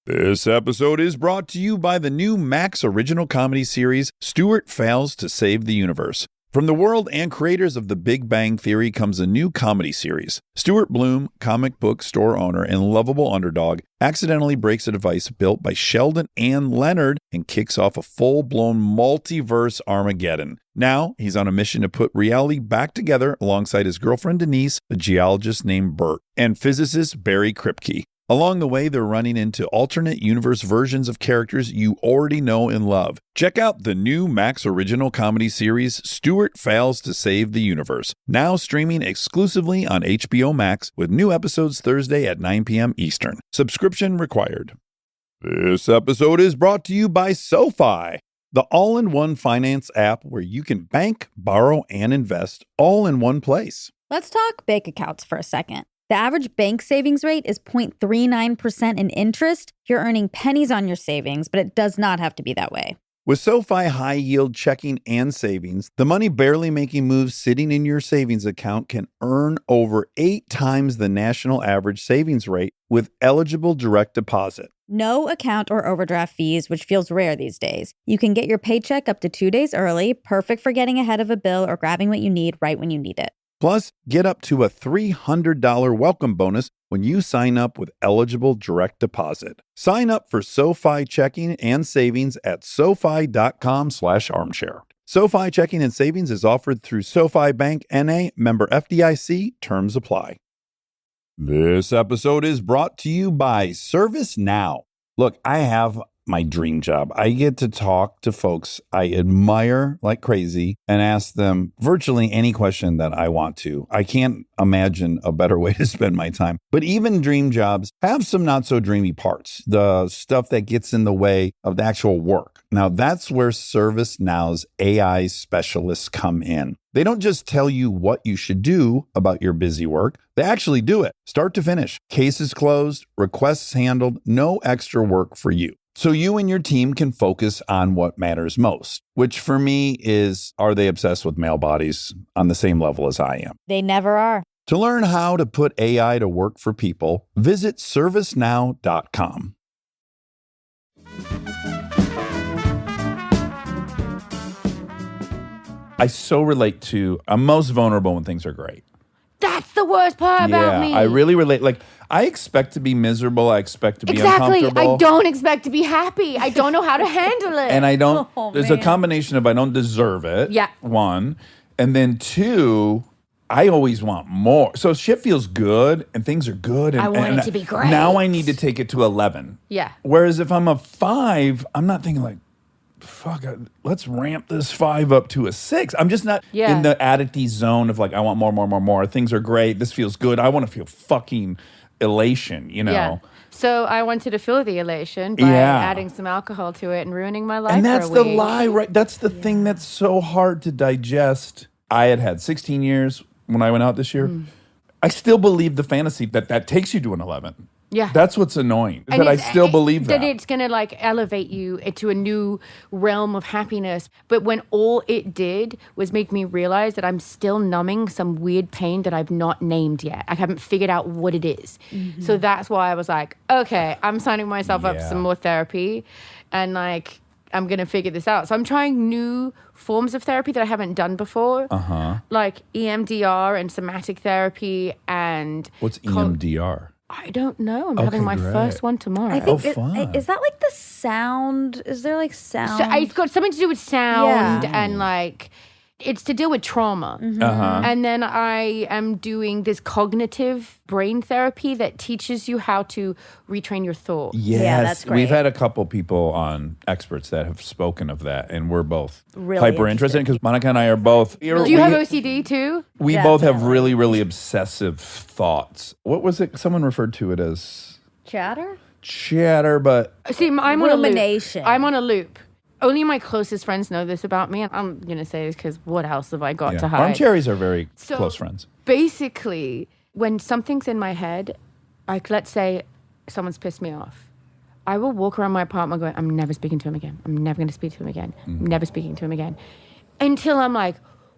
This episode is brought to you by the new Max original comedy series, Stuart Fails to Save the Universe. From the world and creators of The Big Bang Theory comes a new comedy series. Stuart Bloom, comic book store owner and lovable underdog, accidentally breaks a device built by Sheldon and Leonard and kicks off a full-blown multiverse Armageddon. Now, he's on a mission to put reality back together alongside his girlfriend Denise, a geologist named Bert, and physicist Barry Kripke. Along the way, they're running into alternate universe versions of characters you already know and love. Check out the new Max original comedy series, Stuart Fails to Save the Universe, now streaming exclusively on HBO Max with new episodes Thursday at 9 p.m. Eastern. Subscription required. This episode is brought to you by SoFi, the all-in-one finance app where you can bank, borrow, and invest all in one place. Let's talk bank accounts for a second. The average bank savings rate is 0.39% in interest. You're earning pennies on your savings, but it does not have to be that way. With SoFi high-yield checking and savings, the money barely making moves sitting in your savings account can earn over 8 times the national average savings rate with eligible direct deposit. No account or overdraft fees, which feels rare these days. You can get your paycheck up to 2 days early, perfect for getting ahead of a bill or grabbing what you need right when you need it. Plus, get up to a $300 welcome bonus when you sign up with eligible direct deposit. Sign up for SoFi checking and savings at SoFi.com/armchair. SoFi checking and savings is offered through SoFi Bank N.A., member FDIC. Terms apply. This episode is brought to you by ServiceNow. Look, I have my dream job. I get to talk to folks I admire like crazy and ask them virtually any question that I want to. I can't imagine a better way to spend my time. But even dream jobs have some not so dreamy parts, the stuff that gets in the way of the actual work. Now, that's where ServiceNow's AI specialists come in. They don't just tell you what you should do about your busy work. They actually do it, start to finish. Cases closed, requests handled, no extra work for you. So you and your team can focus on what matters most, which for me is, are they obsessed with male bodies on the same level as I am? They never are. To learn how to put AI to work for people, visit servicenow.com. I so relate to, I'm most vulnerable when things are great. That's the worst part about me. I really relate. Like, I expect to be miserable. I expect to be Exactly. uncomfortable. I don't expect to be happy. I don't know how to handle it. And I don't, Oh, there's man. a combination of I don't deserve it. Yeah. One. And then two, I always want more. So shit feels good and things are good. And, I want and it to be great. Now I need to take it to 11. Yeah. Whereas if I'm a 5, I'm not thinking like, fuck, let's ramp this 5 up to a 6. I'm just not Yeah. in the addicty zone of like, I want more. Things are great. This feels good. I want to feel fucking elation, you know? Yeah. So I wanted to feel the elation by adding some alcohol to it and ruining my life And that's for a the week. lie, right? That's the thing that's so hard to digest. I had 16 years when I went out this year. I still believe the fantasy that takes you to an 11. Yeah. That's what's annoying. And That I it's- still believe that. That it's going to like elevate you into a new realm of happiness. But when all it did was make me realize that I'm still numbing some weird pain that I've not named yet. I haven't figured out what it is. So that's why I was like, okay, I'm signing myself up for some more therapy. And like, I'm going to figure this out. So I'm trying new forms of therapy that I haven't done before. Like EMDR and somatic therapy and... What's EMDR? I don't know. I'm having my great. first one tomorrow. I think fun. is that like the sound? Is there like sound? So it's got something to do with sound Yeah. and like it's to deal with trauma. And then I am doing this cognitive brain therapy that teaches you how to retrain your thoughts. Yes. Yeah, that's great. We've had a couple people on experts that have spoken of that, and we're both Really hyper interested because Monica and I are both. Do you have OCD too? We both have Definitely. really, really obsessive thoughts. What was it? Someone referred to it as chatter. but See, I'm on a loop. Rumination. I'm on a loop. Only my closest friends know this about me. I'm going to say this because what else have I got to hide? Armcharies are very So- close friends. Basically, when something's in my head, like let's say someone's pissed me off, I will walk around my apartment going, I'm never speaking to him again. I'm never going to speak to him again. I'm never speaking to him again. Until I'm like,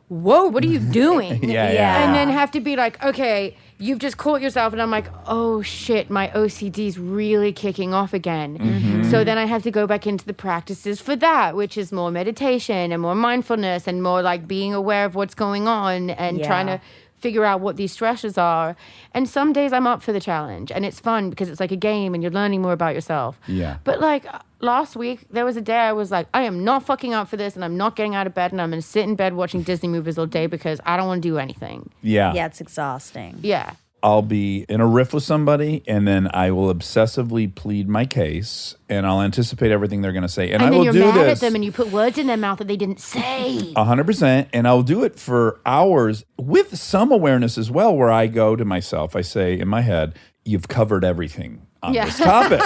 whoa, what are you doing? Yeah. And then have to be like, okay, you've just caught yourself. And I'm like, oh shit, my OCD's really kicking off again. So then I have to go back into the practices for that, which is more meditation and more mindfulness and more like being aware of what's going on and trying to figure out what these stressors are. And some days I'm up for the challenge and it's fun because it's like a game and you're learning more about yourself. Yeah. But like last week, there was a day I was like, I am not fucking up for this and I'm not getting out of bed and I'm going to sit in bed watching Disney movies all day because I don't want to do anything. Yeah. Yeah, it's exhausting. Yeah. I'll be in a riff with somebody, and then I will obsessively plead my case, and I'll anticipate everything they're going to say. And I And then will you're do mad this at them and you put words in their mouth that they didn't say. 100%, and I'll do it for hours with some awareness as well, where I go to myself, I say in my head, you've covered everything on Yeah. this topic.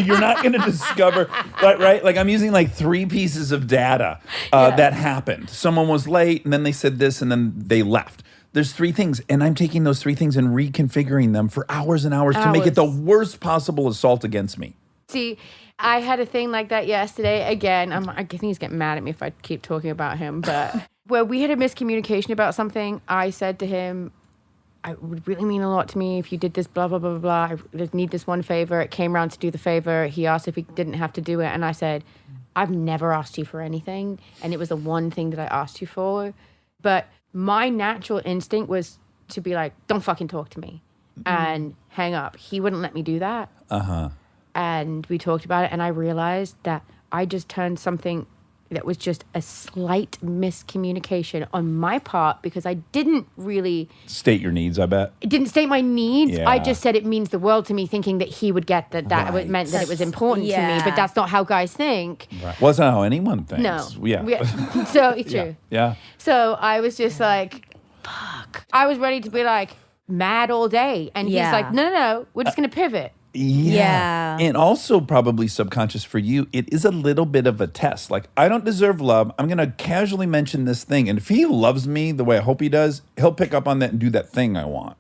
You're not going to discover, right? Like I'm using like 3 pieces of data that happened. Someone was late, and then they said this, and then they left. There's 3 things, and I'm taking those 3 things and reconfiguring them for hours and hours to make it the worst possible assault against me. See, I had a thing like that yesterday. Again, I think he's getting mad at me if I keep talking about him, but where we had a miscommunication about something, I said to him, it would really mean a lot to me if you did this, blah, blah, blah, blah, blah. I just need this one favor. It came around to do the favor. He asked if he didn't have to do it. And I said, I've never asked you for anything. And it was the one thing that I asked you for. But my natural instinct was to be like, don't fucking talk to me and hang up. He wouldn't let me do that. And we talked about it. And I realized that I just turned something that was just a slight miscommunication on my part because I didn't really... State your needs, I bet. It didn't state my needs. Yeah. I just said it means the world to me, thinking that he would get that Right. meant that it was important to me. Yeah. But that's not how guys think. Right. Well, that's not how anyone thinks. No. Yeah. So it's true. Yeah. So I was just like, fuck. I was ready to be like mad all day. And Yeah. he's like, no, we're just going to pivot. Yeah. And also probably subconscious for you, it is a little bit of a test. Like, I don't deserve love. I'm going to casually mention this thing. And if he loves me the way I hope he does, he'll pick up on that and do that thing I want.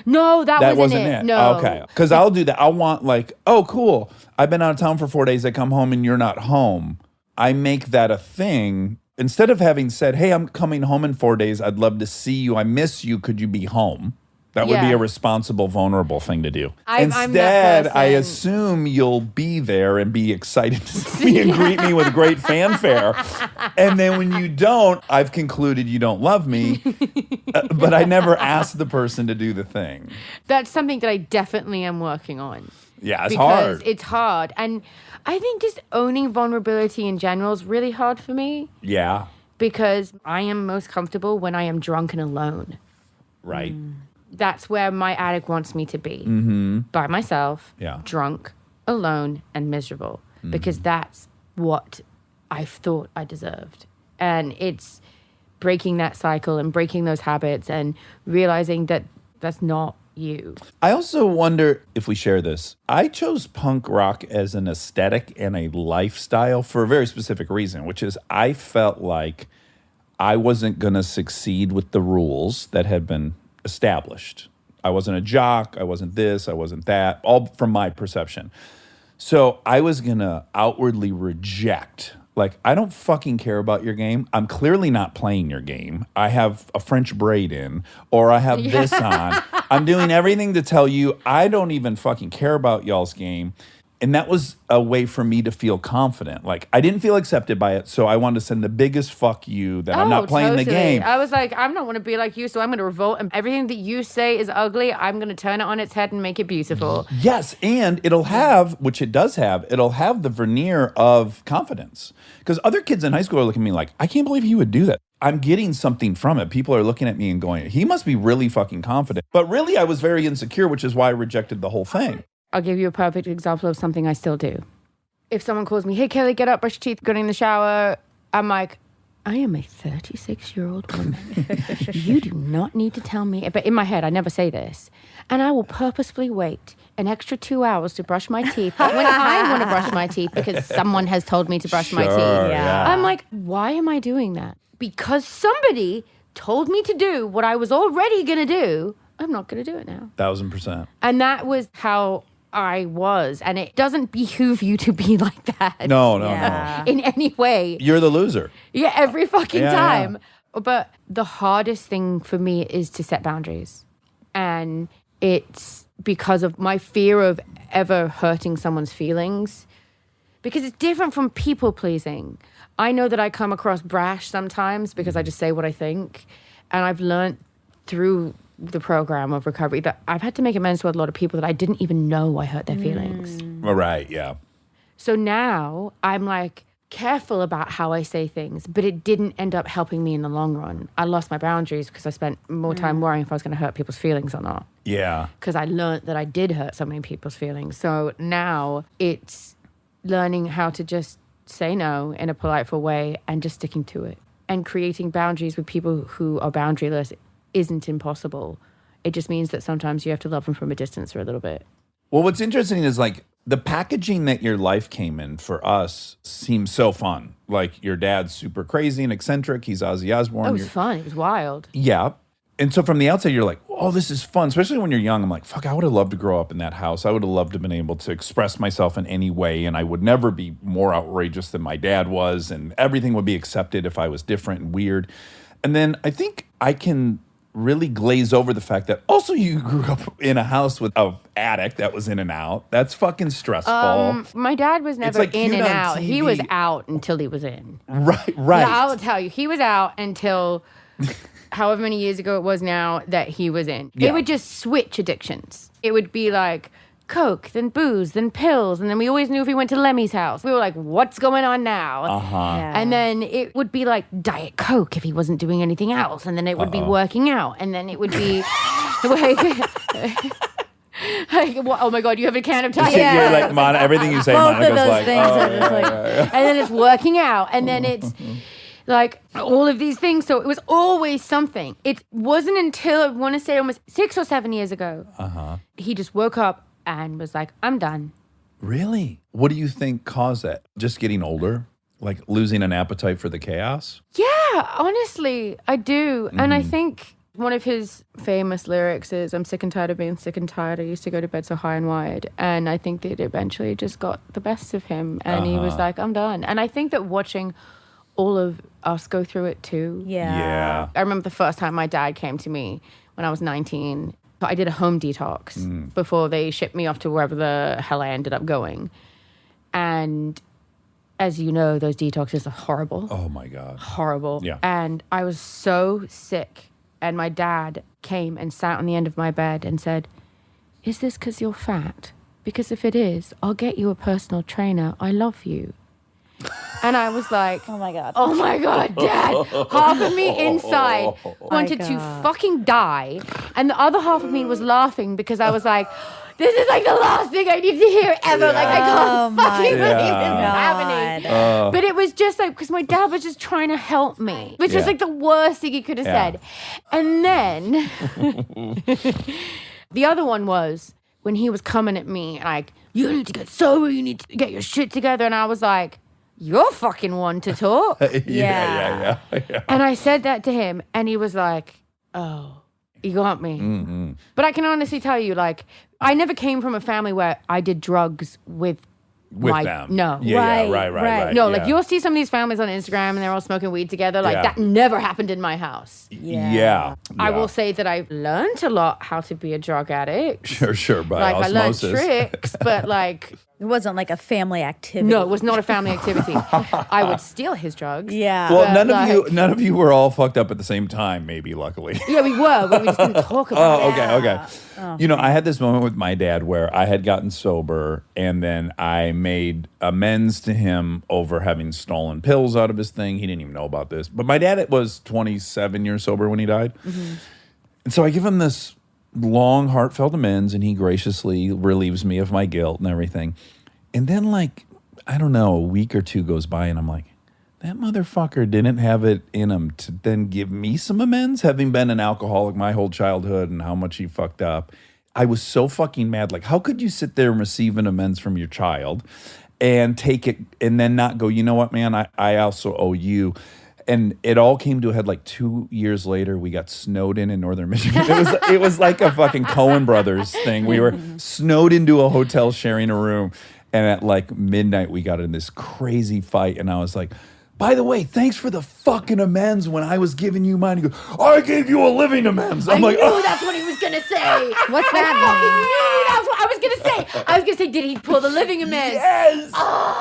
No, that wasn't it. it. No. Okay. Because I'll do that. I want like, oh, cool. I've been out of town for 4 days. I come home and you're not home. I make that a thing. Instead of having said, hey, I'm coming home in 4 days. I'd love to see you. I miss you. Could you be home? That would be Yeah. a responsible, vulnerable thing to do. I'm that Instead, I person. assume you'll be there and be excited to see me and greet me with great fanfare. And then when you don't, I've concluded you don't love me. But I never asked the person to do the thing. That's something that I definitely am working on. Yeah, it's because hard. it's hard. And I think just owning vulnerability in general is really hard for me Yeah, because I am most comfortable when I am drunk and alone. right. That's where my addict wants me to be. By myself, Yeah. drunk, alone, and miserable. Because that's what I thought I deserved. And it's breaking that cycle and breaking those habits and realizing that that's not you. I also wonder if we share this. I chose punk rock as an aesthetic and a lifestyle for a very specific reason, which is I felt like I wasn't going to succeed with the rules that had been established I wasn't a jock. I wasn't this. I wasn't that. All from my perception. So I was going to outwardly reject. Like, I don't fucking care about your game. I'm clearly not playing your game. I have a French braid in, or I have this on. I'm doing everything to tell you I don't even fucking care about y'all's game. And that was a way for me to feel confident. Like, I didn't feel accepted by it, so I wanted to send the biggest fuck you that I'm not playing the game. I was like, I'm not want to be like you, so I'm going to revolt. And everything that you say is ugly, I'm going to turn it on its head and make it beautiful. Yes, and it'll have, which it does have, it'll have the veneer of confidence. Because other kids in high school are looking at me like, I can't believe he would do that. I'm getting something from it. People are looking at me and going, he must be really fucking confident. But really, I was very insecure, which is why I rejected the whole thing. I'll give you a perfect example of something I still do. If someone calls me, hey, Kelly, get up, brush your teeth, go in the shower, I'm like, I am a 36-year-old woman. You do not need to tell me. But in my head, I never say this. And I will purposefully wait an extra 2 hours to brush my teeth when I want to brush my teeth because someone has told me to brush my teeth. Yeah. I'm like, why am I doing that? Because somebody told me to do what I was already going to do. I'm not going to do it now. 1000%. And that was how I was. And it doesn't behoove you to be like that. No. In any way. You're the loser. Yeah, every fucking Yeah, time. But the hardest thing for me is to set boundaries. And it's because of my fear of ever hurting someone's feelings. Because it's different from people pleasing. I know that I come across brash sometimes because I just say what I think. And I've learned through the program of recovery that I've had to make amends with a lot of people that I didn't even know I hurt their feelings. All right, yeah. So now I'm like careful about how I say things, but it didn't end up helping me in the long run. I lost my boundaries because I spent more time worrying if I was going to hurt people's feelings or not. Yeah. Because I learned that I did hurt so many people's feelings. So now it's learning how to just say no in a polite way and just sticking to it. And creating boundaries with people who are boundaryless isn't impossible. It just means that sometimes you have to love them from a distance for a little bit. Well, what's interesting is like the packaging that your life came in for us seems so fun. Like your dad's super crazy and eccentric. He's Ozzy Osbourne. It was fun. It was wild. Yeah. And so from the outside, you're like, oh, this is fun. Especially when you're young. I'm like, fuck, I would have loved to grow up in that house. I would have loved to have been able to express myself in any way. And I would never be more outrageous than my dad was. And everything would be accepted if I was different and weird. And then I think I can really glaze over the fact that also you grew up in a house with an attic that was in and out. That's fucking stressful. My dad was never like in cute and on out. He TV. was out until he was in. Right. Yeah, I'll tell you. He was out until however many years ago it was now that he was in. Yeah. It would just switch addictions. It would be like Coke, then booze, then pills. And then we always knew if we went to Lemmy's house, we were like, what's going on now? And then it would be like Diet Coke if he wasn't doing anything else. And then it would be working out. And then it would be oh my God, you have a can of Diet Coke. You're like, everything you say, Both of Monica's those like, things oh, are just like, And then it's working out. And then it's like all of these things. So it was always something. It wasn't until I want to say almost 6 or 7 years ago, he just woke up and was like, I'm done. Really? What do you think caused that? Just getting older? Like losing an appetite for the chaos? Yeah, honestly, I do. And I think one of his famous lyrics is, I'm sick and tired of being sick and tired. I used to go to bed so high and wide. And I think that it eventually just got the best of him. And he was like, I'm done. And I think that watching all of us go through it too. Yeah. I remember the first time my dad came to me when I was 19. I did a home detox before they shipped me off to wherever the hell I ended up going. And as you know, those detoxes are horrible. Oh my God. Horrible. Yeah. And I was so sick. And my dad came and sat on the end of my bed and said, is this because you're fat? Because if it is, I'll get you a personal trainer. I love you. And I was like, oh my God. oh my God, Dad. Half of me inside wanted to fucking die. And the other half of me was laughing because I was like, this is like the last thing I need to hear ever. Like, I can't fucking believe this is happening. But it was just like, because my dad was just trying to help me, which was like the worst thing he could have said. And then the other one was when he was coming at me, like, you need to get sober, you need to get your shit together. And I was like, you're fucking one to talk. Yeah. And I said that to him, and he was like, oh. You got me. But I can honestly tell you, like, I never came from a family where I did drugs with them. No. Yeah, right. No, yeah. like you'll see some of these families on Instagram and they're all smoking weed together. Like that never happened in my house. Yeah. I will say that I learned a lot how to be a drug addict. Sure, by Like osmosis. I learned tricks, but like It wasn't like a family activity. no, it was not a family activity. I would steal his drugs. Yeah. Well, But, none of you were all fucked up at the same time, maybe, luckily. Yeah, we were, but we just didn't talk about it. Okay. You know, I had this moment with my dad where I had gotten sober and then I made amends to him over having stolen pills out of his thing. He didn't even know about this. But my dad was 27 years sober when he died. And so I give him this long, heartfelt amends and he graciously relieves me of my guilt and everything. And then, like, I don't know, a week or two goes by and I'm like, that motherfucker didn't have it in him to then give me some amends, having been an alcoholic my whole childhood and how much he fucked up. I was so fucking mad. Like, how could you sit there and receive an amends from your child and take it and then not go, you know what, man, I also owe you. And it all came to a head like 2 years later. We got snowed in Northern Michigan. It was like a fucking Coen Brothers thing. We were snowed into a hotel sharing a room. And at like midnight, we got in this crazy fight. And I was like, by the way, thanks for the fucking amends when I was giving you mine. He goes, I gave you a living amends. I'm like, knew that's what he was going to say. What's that I knew that's what I was going to say. I was going to say, did he pull the living amends? yes.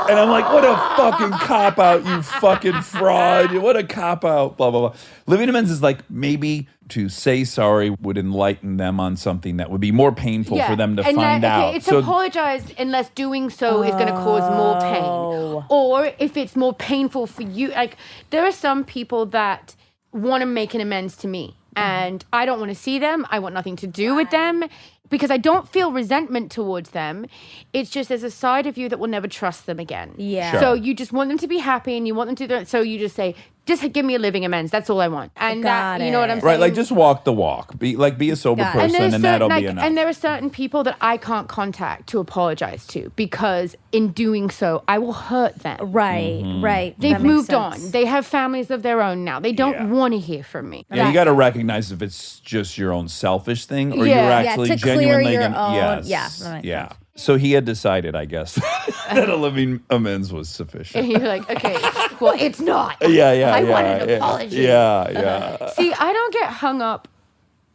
And I'm like, what a fucking cop out, you fucking fraud. What a cop out, blah, blah, blah. Living amends is like maybe to say sorry would enlighten them on something that would be more painful for them to find out. It's apologize unless doing so is going to cause more pain. Or if it's more painful for you. Like, there are some people that want to make an amends to me. And I don't want to see them. I want nothing to do with them because I don't feel resentment towards them. It's just there's a side of you that will never trust them again. Yeah. Sure. So you just want them to be happy and you want them to do it. So you just say, just give me a living amends. That's all I want. And Got you know what I'm it. saying? Right, like just walk the walk. Be a sober Got it. person and that'll certain, be enough. And there are certain people that I can't contact to apologize to because in doing so, I will hurt them. Right, right. They've That makes moved sense. on. They have families of their own now. They don't want to hear from me. Yeah, you got to recognize if it's just your own selfish thing or Yeah. you're Yeah, actually to clear genuinely your gonna, own- yes, yeah, that makes yeah. sense. So he had decided, I guess, that a living amends was sufficient. And you're like, okay, well, it's not. Yeah, I want an apology. Yeah. See, I don't get hung up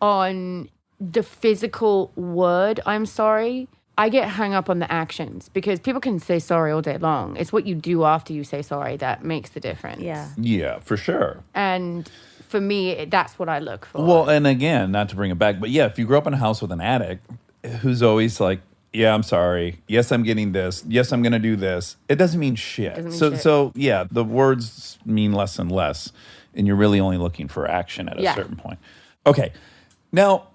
on the physical word, I'm sorry. I get hung up on the actions because people can say sorry all day long. It's what you do after you say sorry that makes the difference. Yeah. Yeah, for sure. And for me, that's what I look for. Well, and again, not to bring it back, but yeah, if you grew up in a house with an addict who's always like, yeah, I'm sorry. Yes, I'm getting this. Yes, I'm going to do this. It doesn't mean shit. So yeah, the words mean less and less, and you're really only looking for action at a certain point. Okay. Now,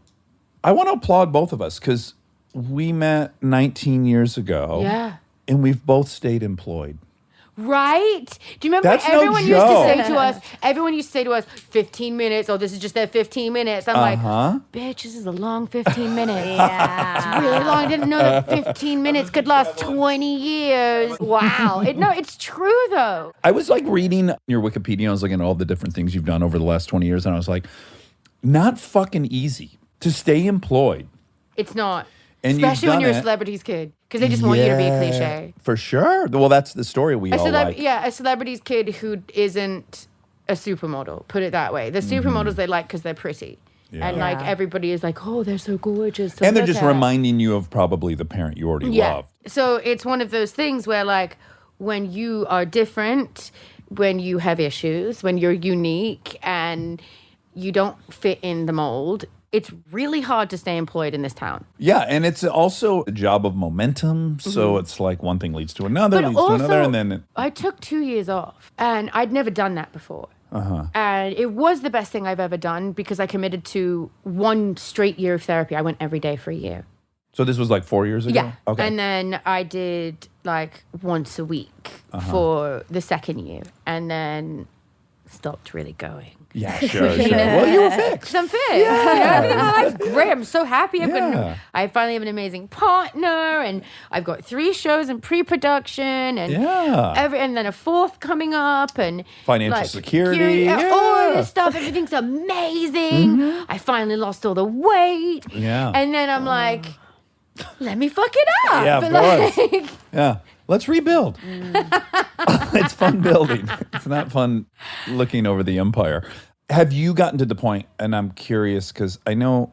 I want to applaud both of us because we met 19 years ago. Yeah. And we've both stayed employed. Right? Do you remember That's no everyone used to say joke. to us, 15 minutes, this is just their 15 minutes. I'm like, bitch, this is a long 15 minutes. Yeah. It's really long. I didn't know that 15 minutes could last 20 years. Wow. It's true though. I was like reading your Wikipedia. I was looking at all the different things you've done over the last 20 years. And I was like, not fucking easy to stay employed. It's not. And you've especially when done you're it. a celebrity's kid. Because they just want you to be a cliche. For sure. Well, that's the story we all like. Yeah, a celebrity's kid who isn't a supermodel, put it that way. The supermodels they like because they're pretty. Yeah. And like everybody is like, oh, they're so gorgeous. And they're look just at. reminding you of probably the parent you already loved. So it's one of those things where like when you are different, when you have issues, when you're unique and you don't fit in the mold, it's really hard to stay employed in this town. Yeah, and it's also a job of momentum. So it's like one thing leads to another, leads to another, and then... I took 2 years off, and I'd never done that before. And it was the best thing I've ever done because I committed to 1 straight year of therapy. I went every day for a year. So this was like 4 years ago? Yeah. Okay. And then I did like once a week for the second year. And then stopped really going. Yeah, sure. Well, you were fixed. 'Cause I'm fit. You know, everything in my life's great. I'm so happy. Yeah. I finally have an amazing partner, and I've got 3 shows in pre-production, and and then a 4th coming up, and Financial security. all of this stuff. Everything's amazing. I finally lost all the weight. Yeah. And then I'm like, let me fuck it up. Yeah, of course. Yeah. Let's rebuild. It's fun building. It's not fun looking over the empire. Have you gotten to the point, and I'm curious because I know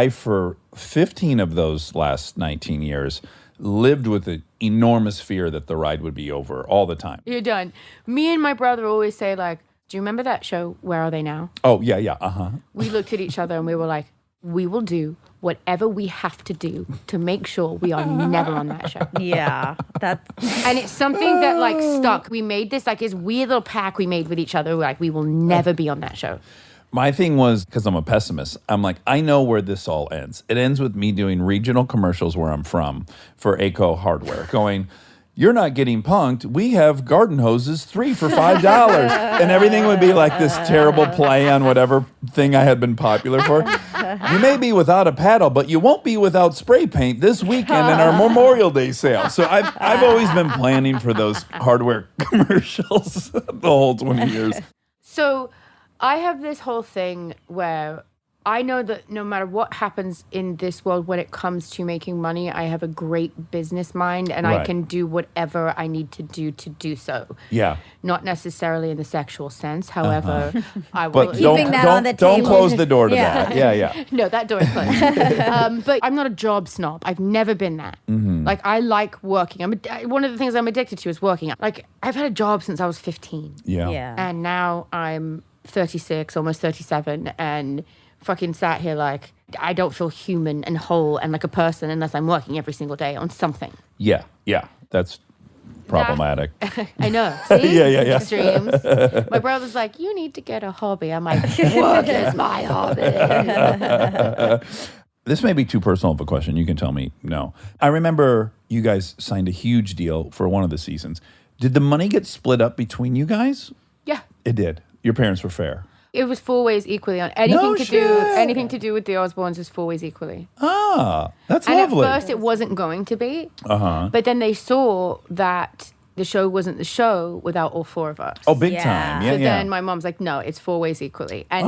for 15 of those last 19 years, lived with an enormous fear that the ride would be over all the time. You're done. Me and my brother always say, like, do you remember that show, Where Are They Now? Oh, yeah. Uh-huh. We looked at each other and we were like, we will do whatever we have to do to make sure we are never on that show. Yeah, that's And it's something that like stuck. We made this like this weird little pact we made with each other. We're like, we will never be on that show. My thing was, because I'm a pessimist, I'm like, I know where this all ends. It ends with me doing regional commercials where I'm from for ACO Hardware, going, you're not getting punked. We have garden hoses 3 for $5. And everything would be like this terrible play on whatever thing I had been popular for. You may be without a paddle, but you won't be without spray paint this weekend in our Memorial Day sale. So I've always been planning for those hardware commercials the whole 20 years. So I have this whole thing where I know that no matter what happens in this world when it comes to making money, I have a great business mind and I Right. can do whatever I need to do so. Yeah. Not necessarily in the sexual sense. However, I will. But Keeping that on the don't table. close the door to Yeah. that. Yeah. No, that door is closed. But I'm not a job snob. I've never been that. Like, I like working. One of the things I'm addicted to is working. Like, I've had a job since I was 15. Yeah. And now I'm 36, almost 37, and fucking sat here like I don't feel human and whole and like a person unless I'm working every single day on something. Yeah. That's problematic. I know. See? Yeah. Extremes. My brother's like, you need to get a hobby. I'm like, work is my hobby. This may be too personal of a question. You can tell me no. I remember you guys signed a huge deal for one of the seasons. Did the money get split up between you guys? Yeah. It did. Your parents were fair. It was 4 ways equally on No anything shit. to do with the Osbournes is 4 ways equally. Ah, that's And lovely. at first it wasn't going to be. But then they saw that the show wasn't the show without all 4 of us. Oh, big Yeah. time. So Yeah. then my mom's like, no, it's 4 ways equally. And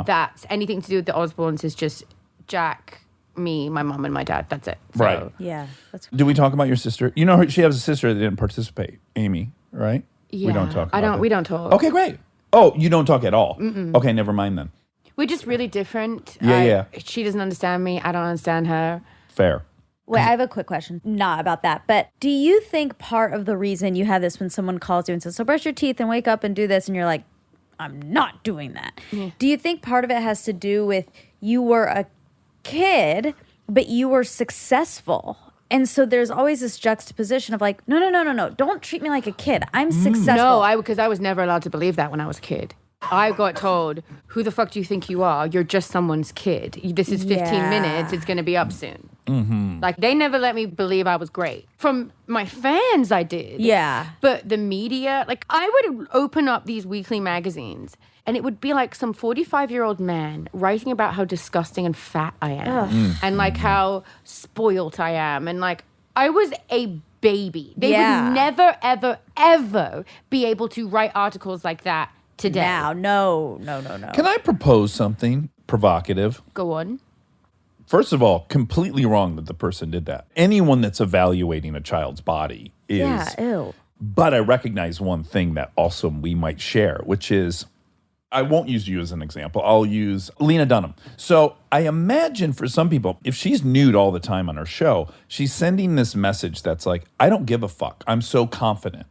that's anything to do with the Osbournes is just Jack, me, my mom, and my dad. That's it. So, Right. yeah. That's Do we talk about your sister? You know, she has a sister that didn't participate, Amy, right? Yeah. We don't talk about that. We don't talk. Okay, great. Oh, you don't talk at all? Okay, never mind then. We're just really different. Yeah. She doesn't understand me. I don't understand her. Fair. Wait, I have a quick question. Not about that, but do you think part of the reason you have this when someone calls you and says, so brush your teeth and wake up and do this, and you're like, I'm not doing that. Yeah. Do you think part of it has to do with you were a kid, but you were successful? And so there's always this juxtaposition of like, no. Don't treat me like a kid. I'm successful. No, because I was never allowed to believe that when I was a kid. I got told, who the fuck do you think you are? You're just someone's kid. This is 15 Yeah. minutes. It's going to be up soon. Like, they never let me believe I was great. From my fans, I did. Yeah. But the media, like, I would open up these weekly magazines and it would be like some 45-year-old man writing about how disgusting and fat I am and like how spoilt I am. And like, I was a baby. They Yeah. would never, ever, ever be able to write articles like that today. Now, no. Can I propose something provocative? Go on. First of all, completely wrong that the person did that. Anyone that's evaluating a child's body is. Yeah, ew. But I recognize one thing that also we might share, which is, I won't use you as an example. I'll use Lena Dunham. So I imagine for some people, if she's nude all the time on her show, she's sending this message that's like, I don't give a fuck. I'm so confident.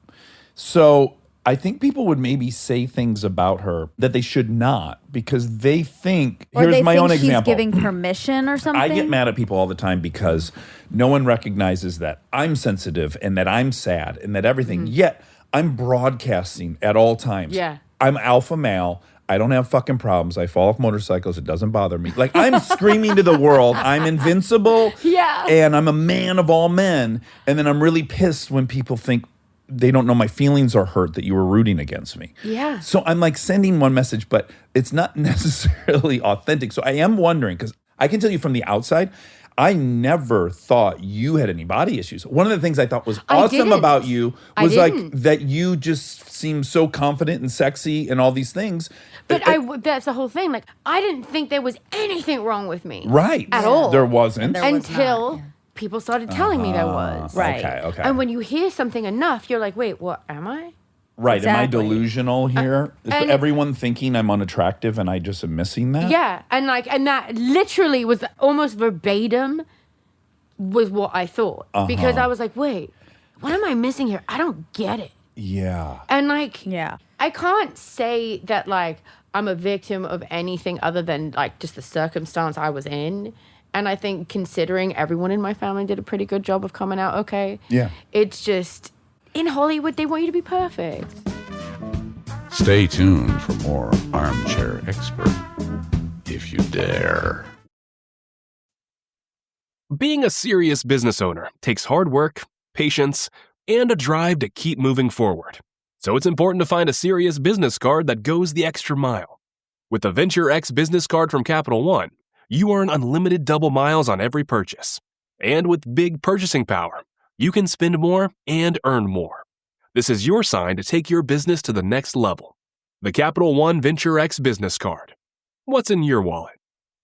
So I think people would maybe say things about her that they should not because they think, Or here's they my think own she's example. giving permission or something. I get mad at people all the time because no one recognizes that I'm sensitive and that I'm sad and that everything. Yet I'm broadcasting at all times. Yeah. I'm alpha male. I don't have fucking problems. I fall off motorcycles. It doesn't bother me. Like, I'm screaming to the world, I'm invincible. Yeah. And I'm a man of all men. And then I'm really pissed when people think they don't know my feelings are hurt that you were rooting against me. Yeah. So I'm like sending one message, but it's not necessarily authentic. So I am wondering, because I can tell you from the outside, I never thought you had any body issues. One of the things I thought was awesome about you was like that you just seem so confident and sexy and all these things. But that's the whole thing. Like, I didn't think there was anything wrong with me. Right. At all. There wasn't. Until people started telling me there was. Right. Okay. And when you hear something enough, you're like, wait, what am I? Right. Am I Exactly. delusional here? Is and- everyone thinking I'm unattractive and I just am missing that? Yeah. And that literally was almost verbatim was what I thought. Because I was like, wait, what am I missing here? I don't get it. Yeah. And like, Yeah. I can't say that like I'm a victim of anything other than like just the circumstance I was in. And I think considering everyone in my family did a pretty good job of coming out okay. Yeah. It's just in Hollywood they want you to be perfect. Stay tuned for more Armchair Expert, if you dare. Being a serious business owner takes hard work, patience, and a drive to keep moving forward. So it's important to find a serious business card that goes the extra mile. With the Venture X business card from Capital One, you earn unlimited double miles on every purchase. And with big purchasing power, you can spend more and earn more. This is your sign to take your business to the next level. The Capital One Venture X business card. What's in your wallet?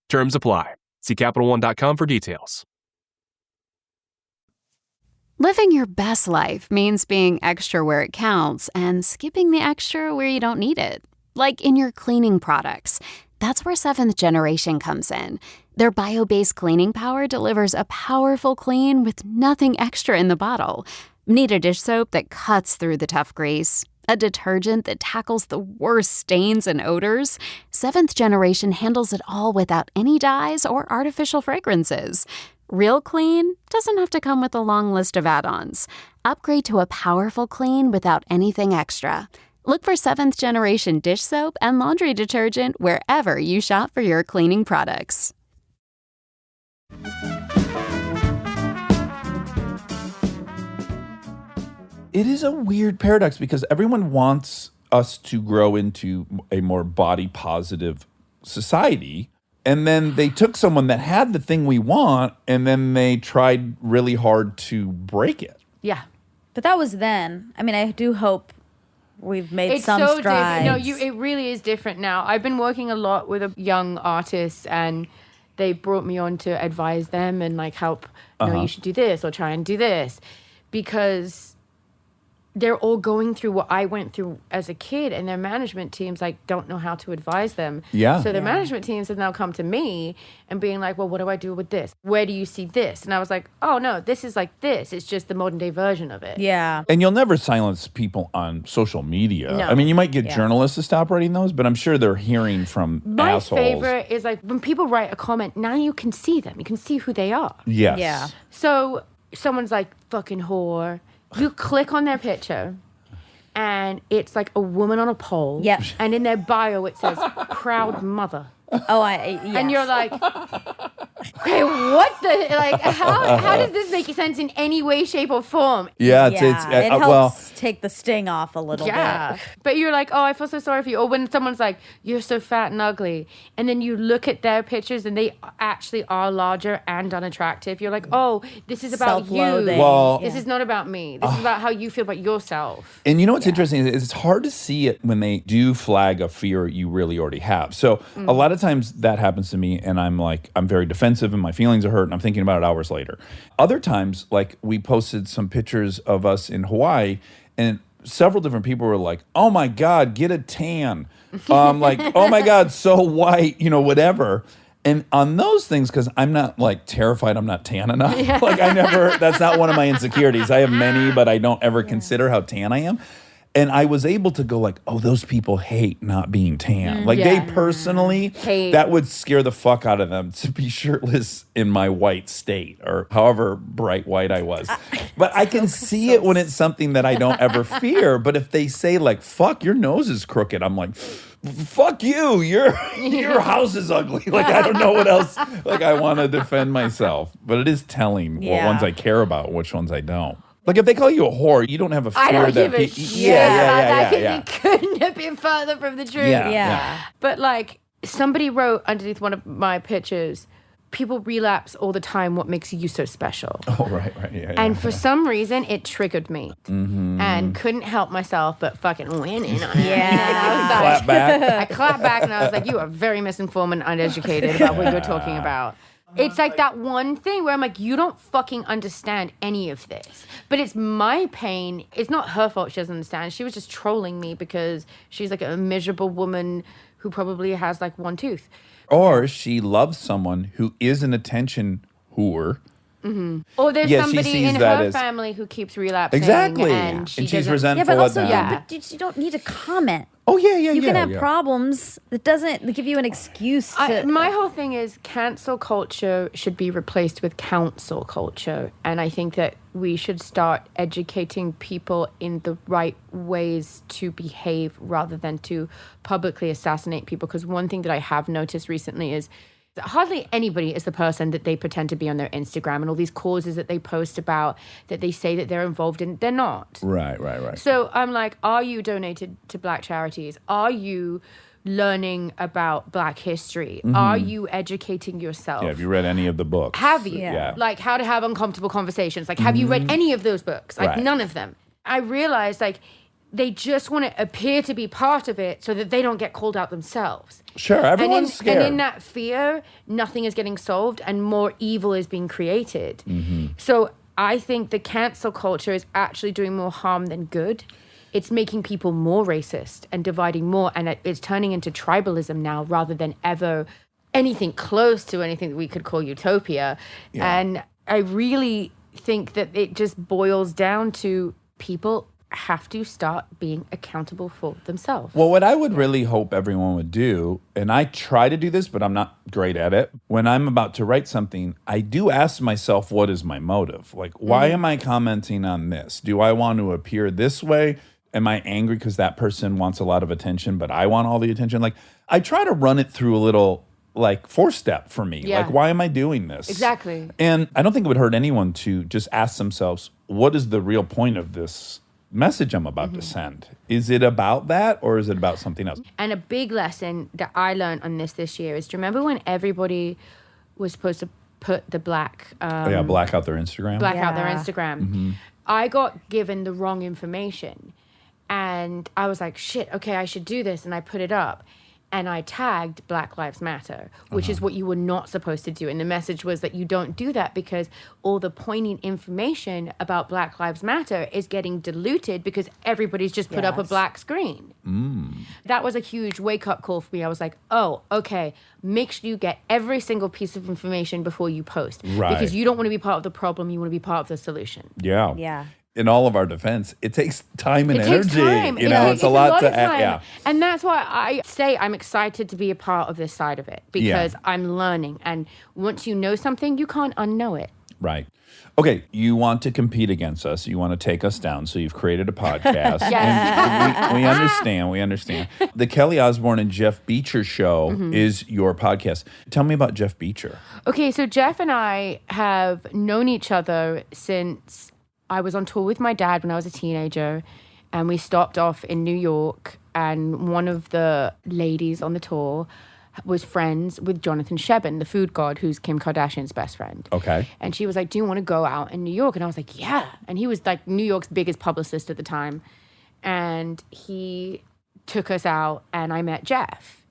Terms apply. See CapitalOne.com for details. Living your best life means being extra where it counts and skipping the extra where you don't need it. Like in your cleaning products. That's where Seventh Generation comes in. Their bio-based cleaning power delivers a powerful clean with nothing extra in the bottle. Need a dish soap that cuts through the tough grease? A detergent that tackles the worst stains and odors? Seventh Generation handles it all without any dyes or artificial fragrances. Real clean doesn't have to come with a long list of add-ons. Upgrade to a powerful clean without anything extra. Look for Seventh Generation dish soap and laundry detergent wherever you shop for your cleaning products. It is a weird paradox because everyone wants us to grow into a more body positive society. And then they took someone that had the thing we want and then they tried really hard to break it. Yeah. But that was then. I mean, I do hope we've made It's some so strides. different. No, it really is different now. I've been working a lot with a young artist and they brought me on to advise them and like help, you should do this or try and do this because they're all going through what I went through as a kid and their management teams like don't know how to advise them. Yeah. So their management teams have now come to me and being like, well, what do I do with this? Where do you see this? And I was like, oh no, this is like this. It's just the modern day version of it. Yeah. And you'll never silence people on social media. No. I mean, you might get journalists to stop writing those, but I'm sure they're hearing from My assholes. favorite is like when people write a comment, now you can see them. You can see who they are. Yes. Yeah. So someone's like, fucking whore. You click on their picture and it's like a woman on a pole. Yep. And in their bio it says, proud mother. Oh, yes. And you're like, okay, what the, like, how does this make sense in any way, shape, or form? Yeah. it helps Well, take the sting off a little Yeah. bit. But you're like, oh, I feel so sorry for you. Or when someone's like, you're so fat and ugly. And then you look at their pictures and they actually are larger and unattractive. You're like, oh, this is about you. Self-loathing. Well- This is not about me. This is about how you feel about yourself. and you know what's interesting is it's hard to see it when they do flag a fear you really already have. So a lot of times that happens to me and I'm like, I'm very defensive and my feelings are hurt and I'm thinking about it hours later. Other times, like we posted some pictures of us in Hawaii and several different people were like, oh my God, get a tan. Like, oh my God, so white, whatever. And on those things, because I'm not like terrified I'm not tan enough. Like that's not one of my insecurities. I have many, but I don't ever consider how tan I am. And I was able to go like, oh, those people hate not being tan. Like they personally, Hate. that would scare the fuck out of them to be shirtless in my white state or however bright white I was. But I can see it when it's something that I don't ever fear. But if they say like, fuck, your nose is crooked, I'm like, fuck you, your house is ugly. Like I don't know what else. Like I want to defend myself. But it is telling what Yeah. ones I care about, which ones I don't. Like if they call you a whore, you don't have a fear I don't that give a pe- shit about that because it couldn't have been further from the truth. Yeah. But like somebody wrote underneath one of my pictures, people relapse all the time. What makes you so special? Oh, right. Yeah. And for some reason, it triggered me and couldn't help myself but fucking went in on it. And I was Clap back. I clapped back and I was like, you are very misinformed and uneducated about what you're talking about. It's like that one thing where I'm like, you don't fucking understand any of this. But it's my pain. It's not her fault she doesn't understand. She was just trolling me because she's like a miserable woman who probably has like one tooth. Or she loves someone who is an attention whore. Or there's Yeah, she somebody sees in that her as- family who keeps relapsing. Exactly. And she's doesn't- resentful Yeah, but also, at them. Yeah. but you don't need to comment. Oh, yeah. You can have yeah. problems. It doesn't give you an excuse to. My whole thing is cancel culture should be replaced with counsel culture. And I think that we should start educating people in the right ways to behave rather than to publicly assassinate people. Because one thing that I have noticed recently is that hardly anybody is the person that they pretend to be on their Instagram and all these causes that they post about that they say that they're involved in. They're not. Right. So I'm like, are you donated to Black charities? Are you learning about Black history? Are you educating yourself? Yeah, have you read any of the books? Have you? Yeah. Like How to Have Uncomfortable Conversations. Like, have you read any of those books? Like, Right. none of them. I realized, like, they just want to appear to be part of it so that they don't get called out themselves. Sure, everyone's scared. And in that fear, nothing is getting solved and more evil is being created. So I think the cancel culture is actually doing more harm than good. It's making people more racist and dividing more. And it's turning into tribalism now rather than ever anything close to anything that we could call utopia. Yeah. And I really think that it just boils down to people have to start being accountable for themselves. Well, what I would really hope everyone would do, and I try to do this, but I'm not great at it. When I'm about to write something, I do ask myself, what is my motive? Like, why am I commenting on this? Do I want to appear this way? Am I angry because that person wants a lot of attention, but I want all the attention? Like, I try to run it through a little, like, 4-step for me. Yeah. Like, why am I doing this? Exactly. And I don't think it would hurt anyone to just ask themselves, what is the real point of this message I'm about to send? Is it about that or is it about something else? And a big lesson that I learned on this year is, do you remember when everybody was supposed to put the black Black out their Instagram. black out their Yeah. Instagram? I got given the wrong information and I was like, shit, okay, I should do this. And I put it up and I tagged Black Lives Matter, which is what you were not supposed to do. And the message was that you don't do that because all the poignant information about Black Lives Matter is getting diluted because everybody's just put up a black screen. That was a huge wake-up call for me. I was like, oh, okay, make sure you get every single piece of information before you post. Right. Because you don't want to be part of the problem, you want to be part of the solution. Yeah. Yeah. In all of our defense, it takes time and It energy. takes time. You know, it's a lot of to time. yeah. And that's why I say I'm excited to be a part of this side of it because I'm learning. And once you know something, you can't unknow it. Right. Okay, you want to compete against us. You want to take us down. So you've created a podcast. Yes. And we understand. We understand. The Kelly Osbourne and Jeff Beecher show is your podcast. Tell me about Jeff Beecher. Okay, so Jeff and I have known each other since I was on tour with my dad when I was a teenager, and we stopped off in New York, and one of the ladies on the tour was friends with Jonathan Sheben, the food god, who's Kim Kardashian's best friend. Okay. And she was like, do you want to go out in New York? And I was like, yeah. And he was like New York's biggest publicist at the time. And he took us out and I met Jeff.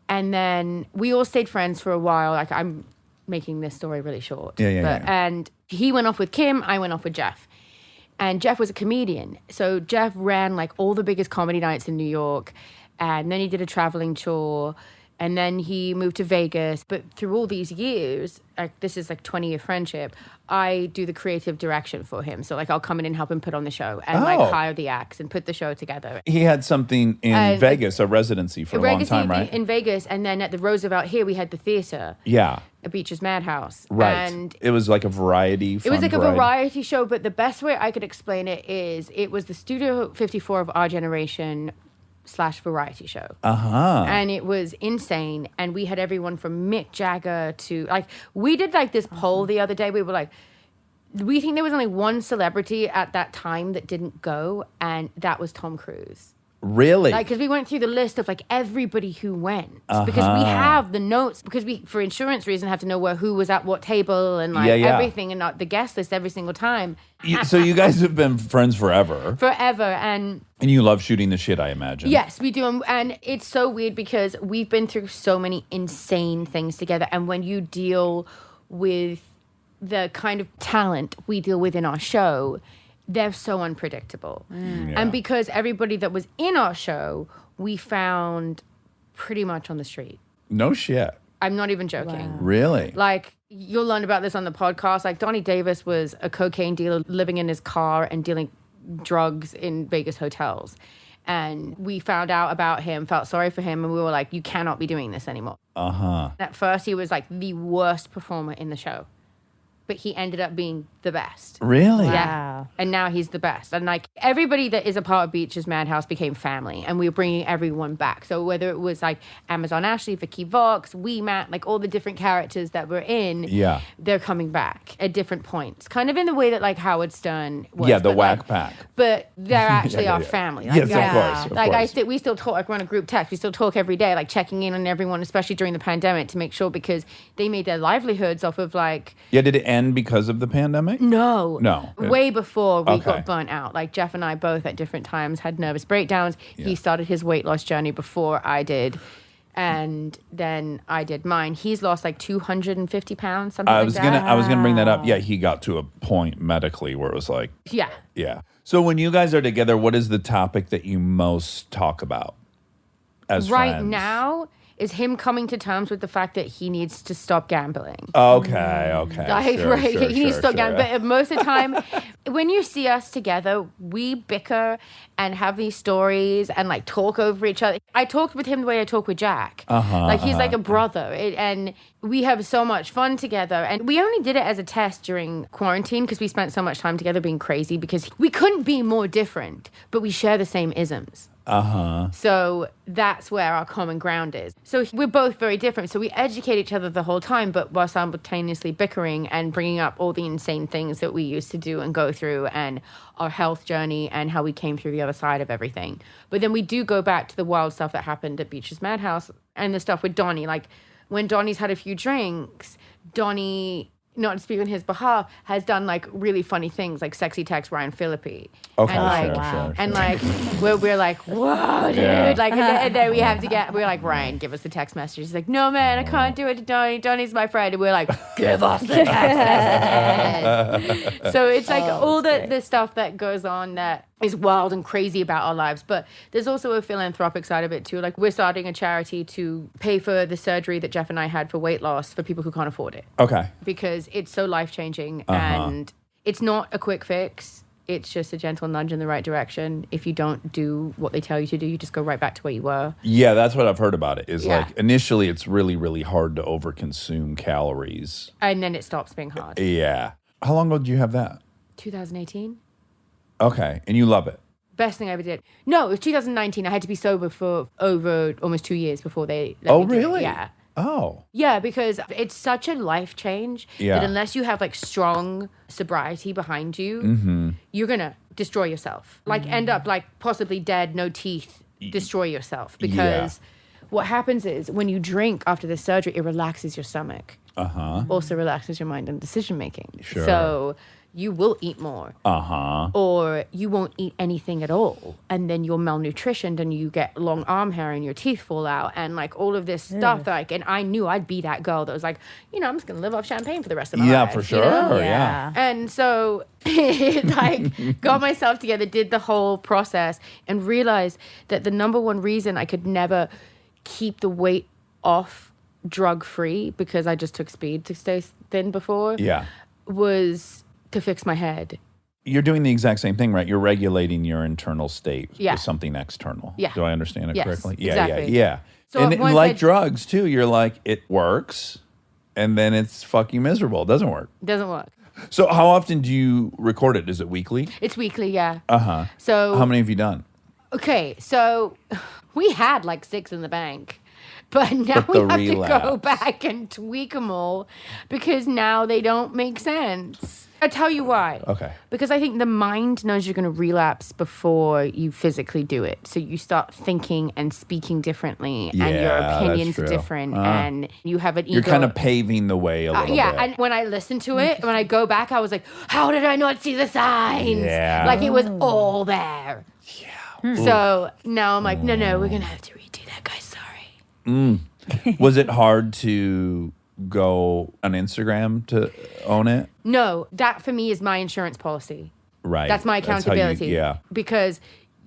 And then we all stayed friends for a while. Like, I'm making this story really short. Yeah. And he went off with Kim, I went off with Jeff. And Jeff was a comedian. So Jeff ran like all the biggest comedy nights in New York. And then he did a traveling tour. And then he moved to Vegas. But through all these years, like this is like 20-year friendship, I do the creative direction for him. So like I'll come in and help him put on the show and like hire the acts and put the show together. He had something in Vegas, a residency for a long time, right? In Vegas. And then at the Roosevelt here, we had the theater. Yeah. A Beach's Madhouse. Right. And it was like a variety. it was like a variety show, but the best way I could explain it is it was the Studio 54 of our generation / variety show. And it was insane. And we had everyone from Mick Jagger to like, we did like this poll the other day. We were like, We think there was only one celebrity at that time that didn't go, and that was Tom Cruise. Really? Like, because we went through the list of like everybody who went, because we have the notes, because we, for insurance reason, have to know who was at what table and like everything, and not the guest list every single time. So you guys have been friends forever. Forever, and you love shooting the shit, I imagine. yes, we do, and it's so weird because we've been through so many insane things together, and when you deal with the kind of talent we deal with in our show, they're so unpredictable. And because everybody that was in our show, we found pretty much on the street. No shit. I'm not even joking. Really? Like, you'll learn about this on the podcast. Like, Donnie Davis was a cocaine dealer living in his car and dealing drugs in Vegas hotels. And we found out about him, felt sorry for him, and we were like, you cannot be doing this anymore. At first, he was like the worst performer in the show. But he ended up being the best. Really? Yeah. And now he's the best. And like everybody that is a part of Beach's Madhouse became family, and we were bringing everyone back. So whether it was like Amazon Ashley, Vicky Vox, Wee Matt, like all the different characters that were in, they're coming back at different points. Kind of in the way that like Howard Stern was. Yeah, the but, whack like, pack. But they're actually our family. Like, Yes, of course. Of like course. we still talk, like we're on a group text. We still talk every day, like checking in on everyone, especially during the pandemic, to make sure, because they made their livelihoods off of like. Yeah, did it end because of the pandemic? No. Way before we got burnt out. Like Jeff and I both at different times had nervous breakdowns. He started his weight loss journey before I did. And then I did mine. He's lost like 250 pounds, something like that. I was gonna bring that up. Yeah, he got to a point medically where it was like, yeah. So when you guys are together, what is the topic that you most talk about as right friends? now is him coming to terms with the fact that he needs to stop gambling. Okay. Like, he needs to stop gambling. But most of the time, when you see us together, we bicker and have these stories and like talk over each other. I talked with him the way I talk with Jack. Like he's like a brother, and we have so much fun together. And we only did it as a test during quarantine because we spent so much time together being crazy, because we couldn't be more different, but we share the same isms. So that's where our common ground is. So we're both very different. So we educate each other the whole time, but while simultaneously bickering and bringing up all the insane things that we used to do and go through, and our health journey and how we came through the other side of everything. But then we do go back to the wild stuff that happened at Beach's Madhouse and the stuff with Donnie. Like when Donnie's had a few drinks, Donnie, not to speak on his behalf, has done like really funny things, like sexy text Ryan Phillippe. Okay, and like, and like we're like, whoa, dude, like, and then we have to we're like, Ryan, give us the text message. He's like, no man, I can't do it to Donnie. Donnie's my friend. And we're like, give us the text messages. So it's like all the stuff that goes on that is wild and crazy about our lives. But there's also a philanthropic side of it too. Like we're starting a charity to pay for the surgery that Jeff and I had for weight loss for people who can't afford it. Okay. Because it's so life-changing and it's not a quick fix. It's just a gentle nudge in the right direction. If you don't do what they tell you to do, you just go right back to where you were. Yeah, that's what I've heard about it. Is like initially it's really, really hard to overconsume calories. And then it stops being hard. Yeah. How long ago did you have that? 2018. Okay. And you love it? Best thing I ever did. No, it was 2019. I had to be sober for over almost 2 years before they let me do it. Really? Yeah. Oh. Yeah, because it's such a life change Yeah. that unless you have like strong sobriety behind you, you're going to destroy yourself. Like end up like possibly dead, no teeth, destroy yourself. Because what happens is when you drink after the surgery, it relaxes your stomach. Also relaxes your mind and decision making. Sure. So you will eat more. Or you won't eat anything at all. And then you're malnutritioned and you get long arm hair and your teeth fall out and like all of this stuff. Like, and I knew I'd be that girl that was like, you know, I'm just going to live off champagne for the rest of my life. Yeah, for sure. You know? Yeah. And so like got myself together, did the whole process and realized that the number one reason I could never keep the weight off drug free, because I just took speed to stay thin before, was to fix my head. You're doing the exact same thing, right? You're regulating your internal state with something external. Yeah. Do I understand it correctly? Yeah, exactly. yeah. So and once like drugs too, you're like, it works, and then it's fucking miserable. It doesn't work. Doesn't work. So how often do you record it? Is it weekly? It's weekly, yeah. Uh-huh. So how many have you done? Okay, so we had like 6 in the bank. But now we have to go back and tweak them all because now they don't make sense. I tell you why. Okay. Because I think the mind knows you're going to relapse before you physically do it. So you start thinking and speaking differently, and your Yeah, that's opinions are true. different, and you have an ego. You're kind of paving the way a little yeah, bit. and when I listened to it, when I go back, I was like, how did I not see the signs? Yeah. Like it was all there. Yeah. So now I'm like, no, we're going to have to redo that, guys. Sorry. Was it hard to go on Instagram to own it? No, that for me is my insurance policy. Right. That's my how you- accountability. yeah. Because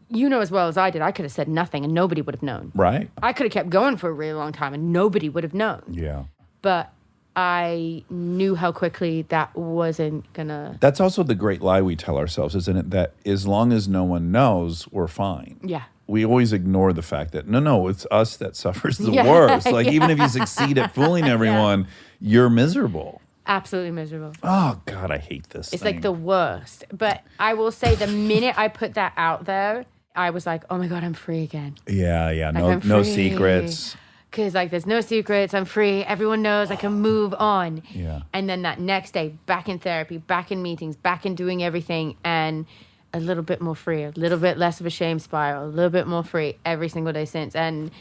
you know as well as I did, I could have said nothing and nobody would have known. Right. I could have kept going for a really long time and nobody would have known. Yeah. But I knew how quickly that wasn't gonna. That's also the great lie we tell ourselves, isn't it? That as long as no one knows, we're fine. Yeah. We always ignore the fact that, no, it's us that suffers the Yeah, worst. Like, yeah. even if you succeed at fooling everyone, you're miserable. Absolutely miserable. Oh, God, I hate this It's thing. like the worst. But I will say the minute I put that out there, I was like, oh my God, I'm free again. Yeah. Like, No I'm secrets. Because like there's no secrets, I'm free, everyone knows I can move on. Yeah. And then that next day, back in therapy, back in meetings, back in doing everything, and a little bit more free, a little bit less of a shame spiral, a little bit more free every single day since. And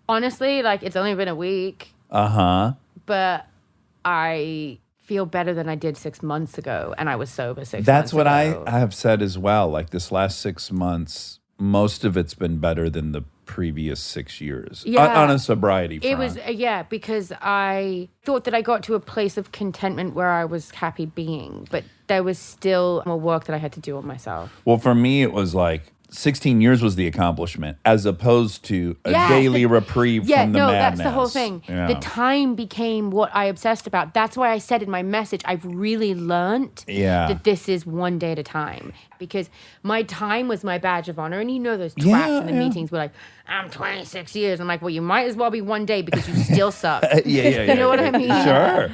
honestly, like it's only been a week, but I feel better than I did 6 months ago, and I was sober 6 months ago. That's what I have said as well. Like this last 6 months, most of it's been better than the previous 6 years on a sobriety front. It was, because I thought that I got to a place of contentment where I was happy being, but there was still more work that I had to do on myself. Well, for me, it was like 16 years was the accomplishment as opposed to a daily reprieve from the madness. That's the whole thing. Yeah. The time became what I obsessed about. That's why I said in my message, I've really learned that this is one day at a time, because my time was my badge of honor. And you know those traps in the meetings were like, I'm 26 years. I'm like, well, you might as well be one day because you still suck. You know what I mean? Sure.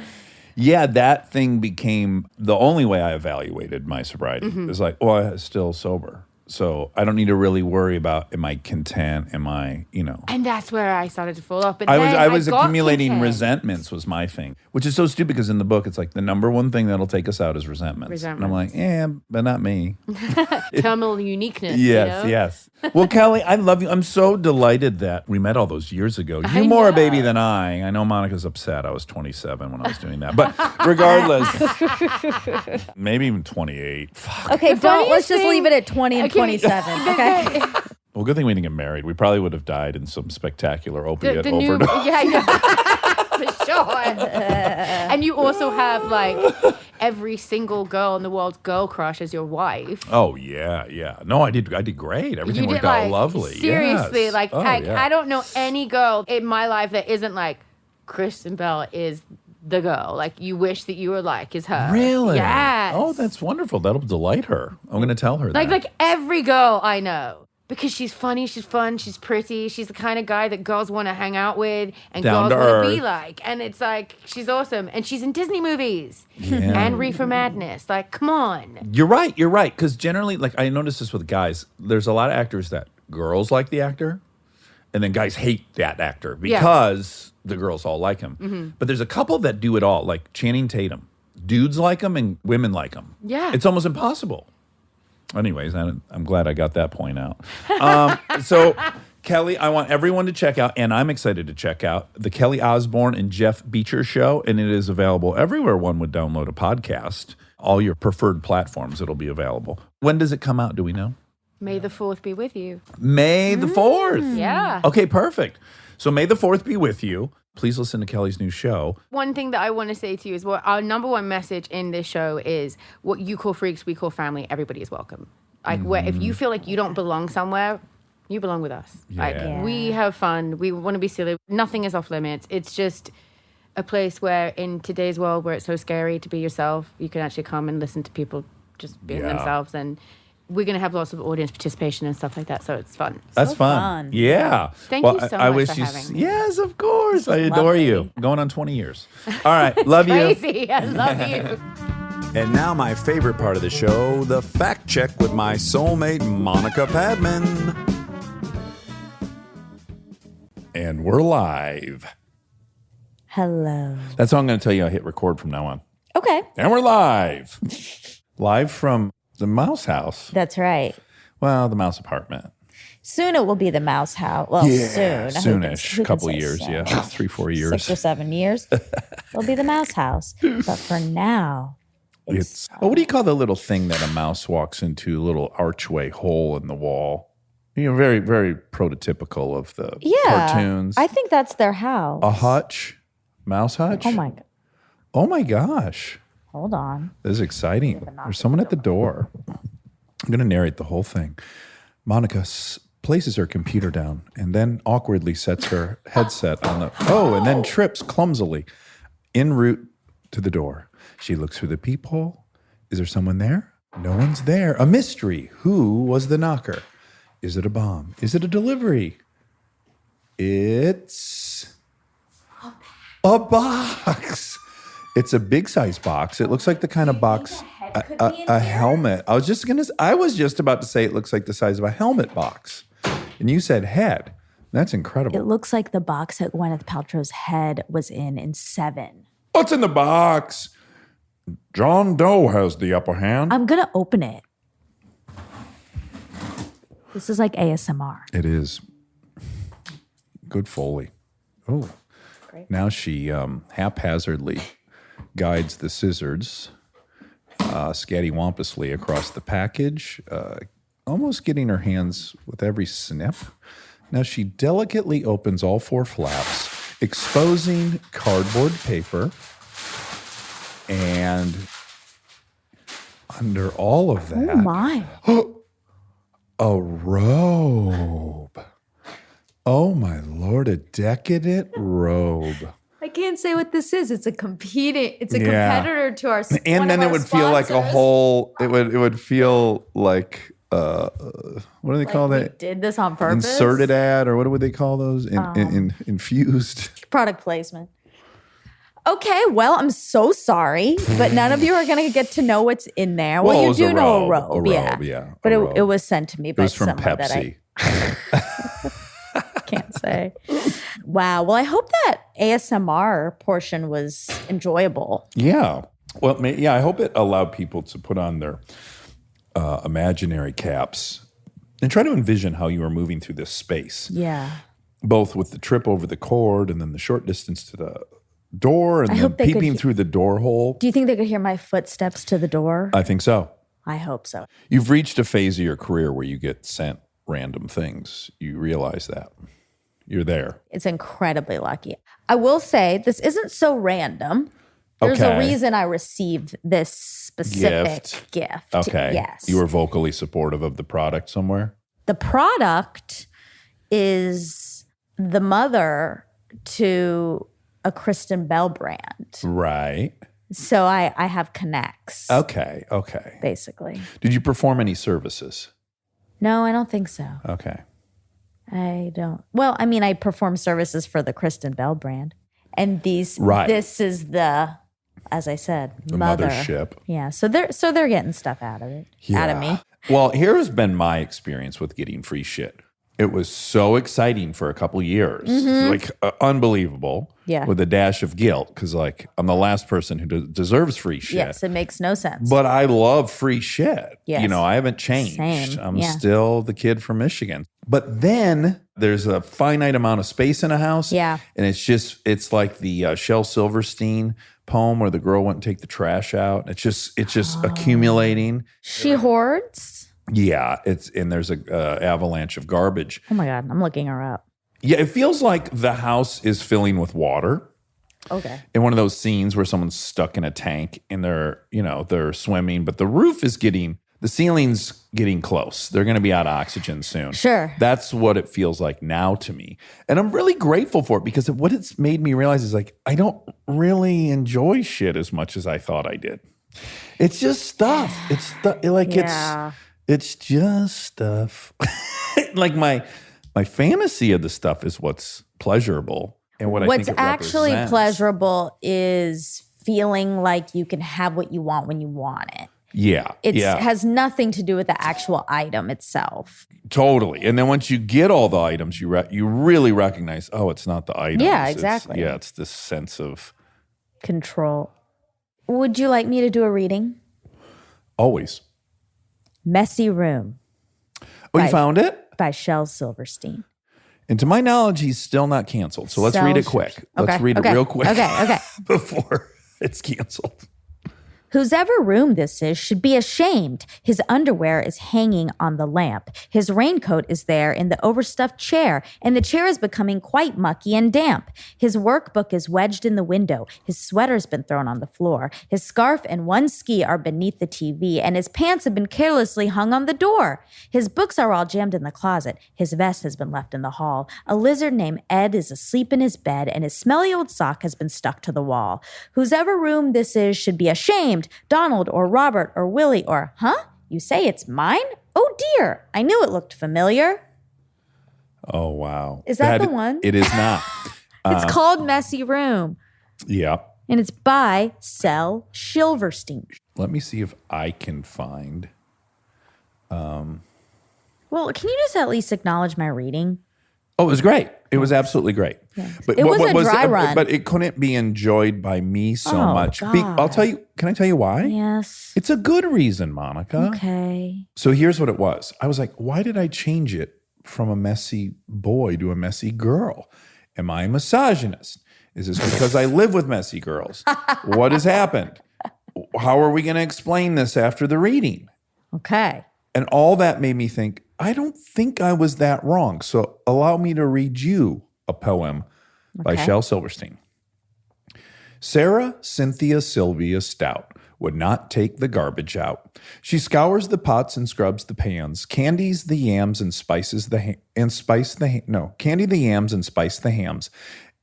Yeah, that thing became the only way I evaluated my sobriety. It was like, I'm still sober. So I don't need to really worry about, am I content? Am I, And that's where I started to fall off. But I was got accumulating content. resentments was my thing, which is so stupid because in the book, it's like the number one thing that'll take us out is resentments. And I'm like, but not me. Terminal uniqueness. Yes. Well, Kelly, I love you. I'm so delighted that we met all those years ago. You're I more a know. baby than I. I know Monica's upset. I was 27 when I was doing that. But regardless, maybe even 28. Fuck. Okay, let's funniest just thing- leave it at 20 and 27. Okay. Well, good thing we didn't get married. We probably would have died in some spectacular opiate The new, overdose. for sure. And you also have like every single girl in the world's girl crush as your wife. Oh, yeah. No, I did great. Everything You worked did, out like, lovely. Seriously, Yes. like Oh, yeah. I don't know any girl in my life that isn't like Kristen Bell is the girl. Like you wish that you were like is her. Really? Yes. Oh, that's wonderful. That'll delight her. I'm going to tell her that. like every girl I know. Because she's funny, she's fun, she's pretty, she's the kind of guy that girls want to hang out with and Down girls to want to be earth. like. And it's like, she's awesome. And she's in Disney movies Yeah. and Reefer Madness. Like, come on. You're right. Because generally, like I noticed this with guys, there's a lot of actors that girls like the actor, and then guys hate that actor because the girls all like him. But there's a couple that do it all, like Channing Tatum. Dudes like him and women like him. Yeah. It's almost impossible. Anyways, I'm glad I got that point out. So, Kelly, I want everyone to check out, and I'm excited to check out, the Kelly Osbourne and Jeff Beecher Show, and it is available everywhere one would download a podcast. All your preferred platforms, it'll be available. When does it come out? Do we know? May the 4th be with you. May the 4th. Yeah. Okay, perfect. So May the 4th be with you. Please listen to Kelly's new show. One thing that I want to say to you is what our number one message in this show is what you call freaks, we call family. Everybody is welcome. Like where if you feel like you don't belong somewhere, you belong with us. Like Yeah. we have fun. We want to be silly. Nothing is off limits. It's just a place where in today's world where it's so scary to be yourself, you can actually come and listen to people just being Yeah. themselves. And we're going to have lots of audience participation and stuff like that. So it's fun. That's So fun. fun. Yeah. Thank you so I much wish for you. having me. Yes, of course. I adore lovely. you. Going on 20 years. All right. Love you. Crazy. I love you. And now my favorite part of the show, the fact check with my soulmate, Monica Padman. And we're live. Hello. That's all I'm going to tell you. I hit record from now on. Okay. And we're live. Live from the mouse house. That's right. Well, the mouse apartment. Soon it will be the mouse house. Well, soon. Soonish. Who A can couple say years, soon? yeah. 3-4 years. 6 or 7 years. It'll be the mouse house. But for now, It's what do you call the little thing that a mouse walks into? A little archway hole in the wall. You know, very, very prototypical of the cartoons. I think that's their house. A hutch? Mouse hutch? Oh my God. Oh my gosh. Hold on. This is exciting. There's someone at the door. I'm going to narrate the whole thing. Monica places her computer down and then awkwardly sets her headset on the... Oh, and then trips clumsily en route to the door. She looks through the peephole. Is there someone there? No one's there. A mystery. Who was the knocker? Is it a bomb? Is it a delivery? It's a box. It's a big size box. It looks like the kind of box, a helmet. I was just about to say it looks like the size of a helmet box. And you said head. That's incredible. It looks like the box that Gwyneth Paltrow's head was in 7. What's in the box? John Doe has the upper hand. I'm going to open it. This is like ASMR. It is. Good Foley. Oh. Great. Now she haphazardly guides the scissors scatty-wampously across the package, almost getting her hands with every snip. Now she delicately opens all 4 flaps, exposing cardboard paper, and under all of that... Oh, my. A robe. Oh, my Lord, a decadent robe. I can't say what this is. It's a competitor to our and then it would feel like a whole, it would feel like, what do they call that? Did this on purpose? Inserted ad, or what would they call those? Infused. Product placement. Okay, well, I'm so sorry, but none of you are going to get to know what's in there. Well, you do know a robe. Yeah. But it was sent to me by It was from someone Pepsi. that I can't say. Wow. Well, I hope that ASMR portion was enjoyable. Yeah. Well, I hope it allowed people to put on their imaginary caps and try to envision how you were moving through this space. Yeah. Both with the trip over the cord and then the short distance to the door and then peeping through the door hole. Do you think they could hear my footsteps to the door? I think so. I hope so. You've reached a phase of your career where you get sent random things. You realize that. You're there. It's incredibly lucky. I will say this isn't so random. There's a reason I received this specific gift. Okay. Yes. You were vocally supportive of the product somewhere? The product is the mother to a Kristen Bell brand. Right. So I have connects. Okay. Basically. Did you perform any services? No, I don't think so. Okay. I don't. Well, I mean, I perform services for the Kristen Bell brand. And this is the, as I said, The mother. mothership. Yeah. So they're getting stuff out of it. Out of me. Well, here's been my experience with getting free shit. It was so exciting for a couple years. Like unbelievable. Yeah. With a dash of guilt because like I'm the last person who deserves free shit. Yes, it makes no sense. But I love free shit. Yes. You know, I haven't changed. Same. I'm still the kid from Michigan. But then there's a finite amount of space in a house. Yeah. And it's like the Shel Silverstein poem where the girl went and take the trash out. It's just accumulating. She hoards? Yeah. And there's a avalanche of garbage. Oh my God, I'm looking her up. Yeah, it feels like the house is filling with water. Okay. In one of those scenes where someone's stuck in a tank and they're swimming, but the ceiling's getting close. They're going to be out of oxygen soon. Sure. That's what it feels like now to me. And I'm really grateful for it because what it's made me realize is like, I don't really enjoy shit as much as I thought I did. It's just stuff. It's just stuff. Like my fantasy of the stuff is what's pleasurable. And what's I think actually represents. pleasurable is feeling like you can have what you want when you want it. Yeah. It has nothing to do with the actual item itself. Totally. And then once you get all the items, you really recognize, oh, it's not the items. Yeah, exactly. It's this sense of control. Would you like me to do a reading? Always. Messy Room Oh, you Right. found it? by Shel Silverstein. And to my knowledge, he's still not canceled. So let's read it quick. Let's read it real quick. Okay. Before it's canceled. Whosever room this is should be ashamed. His underwear is hanging on the lamp. His raincoat is there in the overstuffed chair, and the chair is becoming quite mucky and damp. His workbook is wedged in the window. His sweater's been thrown on the floor. His scarf and one ski are beneath the TV, and his pants have been carelessly hung on the door. His books are all jammed in the closet. His vest has been left in the hall. A lizard named Ed is asleep in his bed, and his smelly old sock has been stuck to the wall. Whosever room this is should be ashamed. Donald or Robert or Willie or, huh? You say it's mine? Oh dear, I knew it looked familiar. Oh, wow. Is that the one? It is not. It's called Messy Room, Yeah. and it's by Shel Silverstein. Let me see if I can find. Well, can you just at least acknowledge my reading? Oh, it was great. It was absolutely great. But It was what a dry run. But it couldn't be enjoyed by me so Oh, much. God. I'll tell you. Can I tell you why? Yes. It's a good reason, Monica. Okay. So here's what it was. I was like, why did I change it from a messy boy to a messy girl? Am I a misogynist? Is this because I live with messy girls? What has happened? How are we going to explain this after the reading? Okay. And all that made me think, I don't think I was that wrong. So allow me to read you a poem by Okay. Shel Silverstein. Sarah Cynthia Sylvia Stout would not take the garbage out. She scours the pots and scrubs the pans, candies the yams and spices the candy the yams and spice the hams.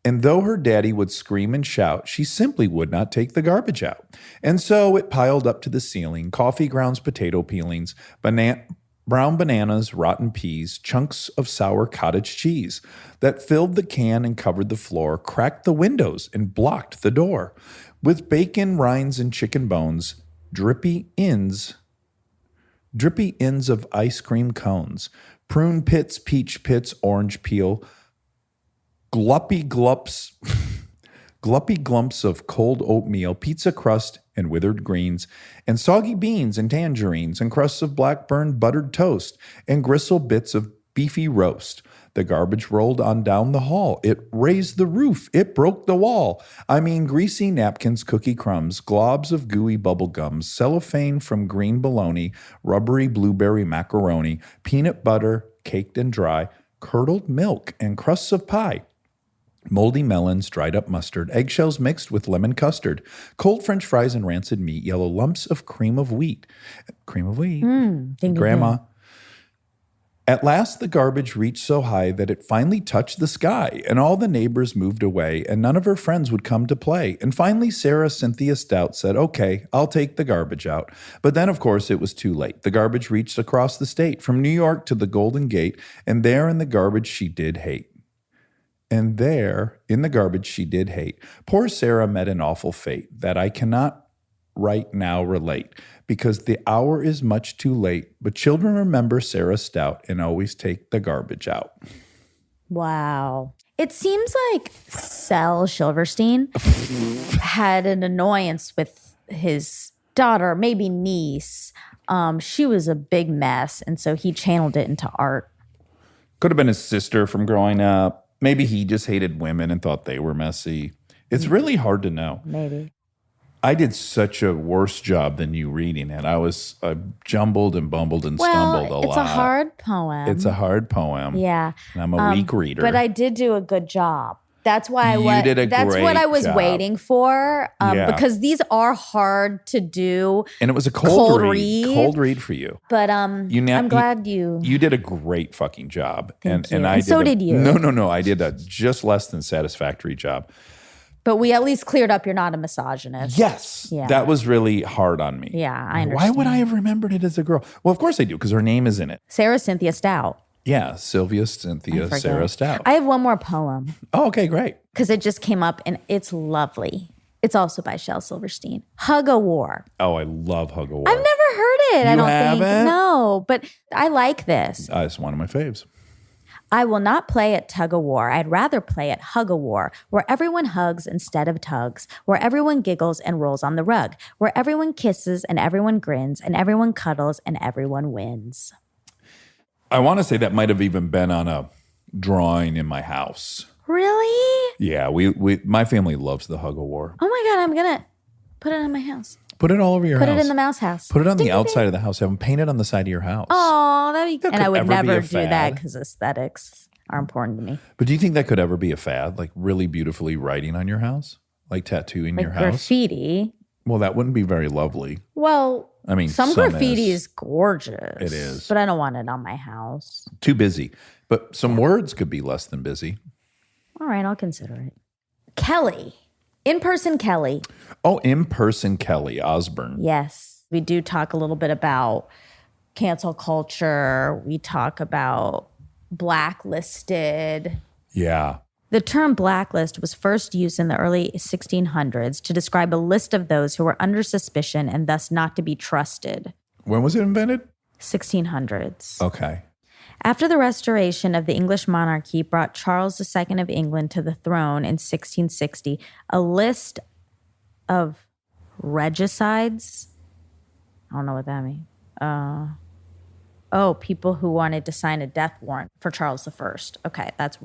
And though her daddy would scream and shout, she simply would not take the garbage out. And so it piled up to the ceiling, coffee grounds, potato peelings, brown bananas, rotten peas, chunks of sour cottage cheese that filled the can and covered the floor, cracked the windows and blocked the door. With bacon, rinds, and chicken bones, drippy ends of ice cream cones, prune pits, peach pits, orange peel, gluppy glumps of cold oatmeal, pizza crust and withered greens, and soggy beans and tangerines, and crusts of black burned buttered toast, and gristle bits of beefy roast. The garbage rolled on down the hall. It raised the roof. It broke the wall. I mean, greasy napkins, cookie crumbs, globs of gooey bubble gums, cellophane from green bologna, rubbery blueberry macaroni, peanut butter, caked and dry, curdled milk, and crusts of pie. Moldy melons, dried up mustard, eggshells mixed with lemon custard, cold French fries and rancid meat, yellow lumps of cream of wheat. Ding, ding, Grandma. ding. At last, the garbage reached so high that it finally touched the sky, and all the neighbors moved away, and none of her friends would come to play. And finally, Sarah Cynthia Stout said, okay, I'll take the garbage out. But then, of course, it was too late. The garbage reached across the state, from New York to the Golden Gate, and there in the garbage she did hate. And there, in the garbage she did hate, poor Sarah met an awful fate that I cannot right now relate, because the hour is much too late. But children remember Sarah Stout and always take the garbage out. Wow. It seems like Shel Silverstein had an annoyance with his daughter, maybe niece. She was a big mess, and so he channeled it into art. Could have been his sister from growing up. Maybe he just hated women and thought they were messy. It's really hard to know. Maybe. I did such a worse job than you reading it. I jumbled and bumbled and stumbled a lot. It's a hard poem. It's a hard poem. Yeah. And I'm a weak reader. But I did do a good job. That's why that's what I was job. waiting for. Yeah. Because these are hard to do. And it was a cold read. Cold read for you. But I'm glad you did a great fucking job. Thank you. And I And so did you. No. I did a just less than satisfactory job. But we at least cleared up you're not a misogynist. Yes. Yeah. That was really hard on me. Yeah, I understand. Why would I have remembered it as a girl? Well, of course I do, because her name is in it. Sarah Cynthia Stout. Yeah, Sylvia Cynthia forget. Sarah Stout. I have one more poem Oh, okay, great. because it just came up and it's lovely. It's also by Shel Silverstein. Hug a War. Oh, I love Hug a War. I've never heard it. I You don't haven't? think. No, but I like this. It's one of my faves. I will not play at tug of war. I'd rather play at hug a war, where everyone hugs instead of tugs, where everyone giggles and rolls on the rug, where everyone kisses and everyone grins and everyone cuddles and everyone wins. I want to say that might have even been on a drawing in my house. Really? Yeah, my family loves the hug of war. Oh my God, I'm going to put it on my house. Put it all over your house. Put it in the mouse house. Put it on Ding, the ding, outside ding. of the house. Have them paint it on the side of your house. Oh, that'd be That And I could would ever be never a do that fad. because aesthetics are important to me. But do you think that could ever be a fad? Like really beautifully writing on your house? Like tattooing Like your house? graffiti. Well, that wouldn't be very lovely. Well, I mean, some graffiti is gorgeous. It is. But I don't want it on my house. Too busy. But some words could be less than busy. All right, I'll consider it. Kelly. In-person Kelly. Oh, in-person Kelly Osbourne. Yes. We do talk a little bit about cancel culture. We talk about blacklisted. Yeah. The term blacklist was first used in the early 1600s to describe a list of those who were under suspicion and thus not to be trusted. When was it invented? 1600s. Okay. After the restoration of the English monarchy brought Charles II of England to the throne in 1660, a list of regicides, I don't know what that means. People who wanted to sign a death warrant for Charles I. Okay, that's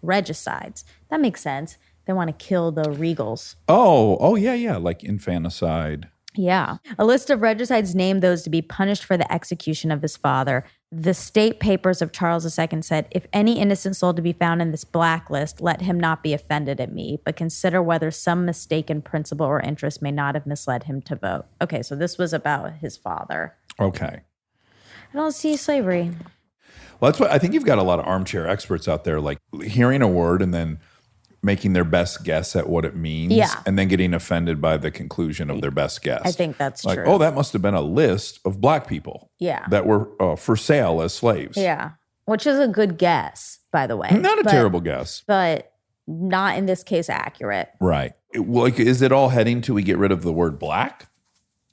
regicides. That makes sense. They want to kill the regals. Oh, yeah. Like infanticide. Yeah. A list of regicides named those to be punished for the execution of his father. The state papers of Charles II said, if any innocent soul to be found in this blacklist, let him not be offended at me, but consider whether some mistaken principle or interest may not have misled him to vote. Okay, so this was about his father. Okay. I don't see slavery. Well, that's what I think you've got a lot of armchair experts out there, like hearing a word and then making their best guess at what it means. Yeah. And then getting offended by the conclusion of their best guess. I think that's like, true. oh, that must have been a list of black people. Yeah. That were for sale as slaves. Yeah. Which is a good guess, by the way. Not a terrible guess. But not in this case accurate. Right. Like, is it all heading to we get rid of the word black?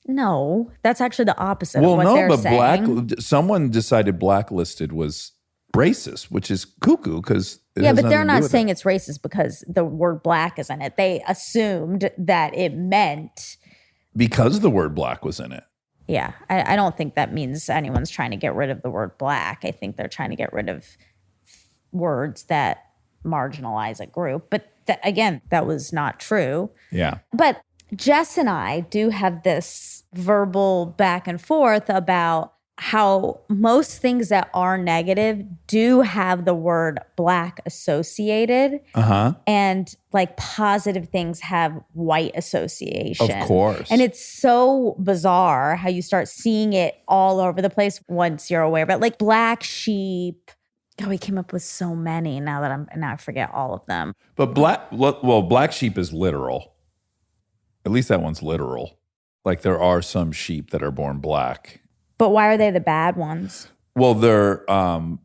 No, that's actually the opposite Well, of what no, they're but saying. someone decided blacklisted was racist, which is cuckoo because Yeah, but they're not saying it's racist because the word black is in it. They assumed that it meant. because the word black was in it. Yeah, I don't think that means anyone's trying to get rid of the word black. I think they're trying to get rid of words that marginalize a group. But again, that was not true. Yeah. But Jess and I do have this verbal back and forth about how most things that are negative do have the word black associated. Uh-huh. And like positive things have white association. Of course. And it's so bizarre how you start seeing it all over the place once you're aware of it. Like black sheep. Oh, we came up with so many now I forget all of them. But black sheep is literal. At least that one's literal. Like there are some sheep that are born black. But why are they the bad ones? Well, they're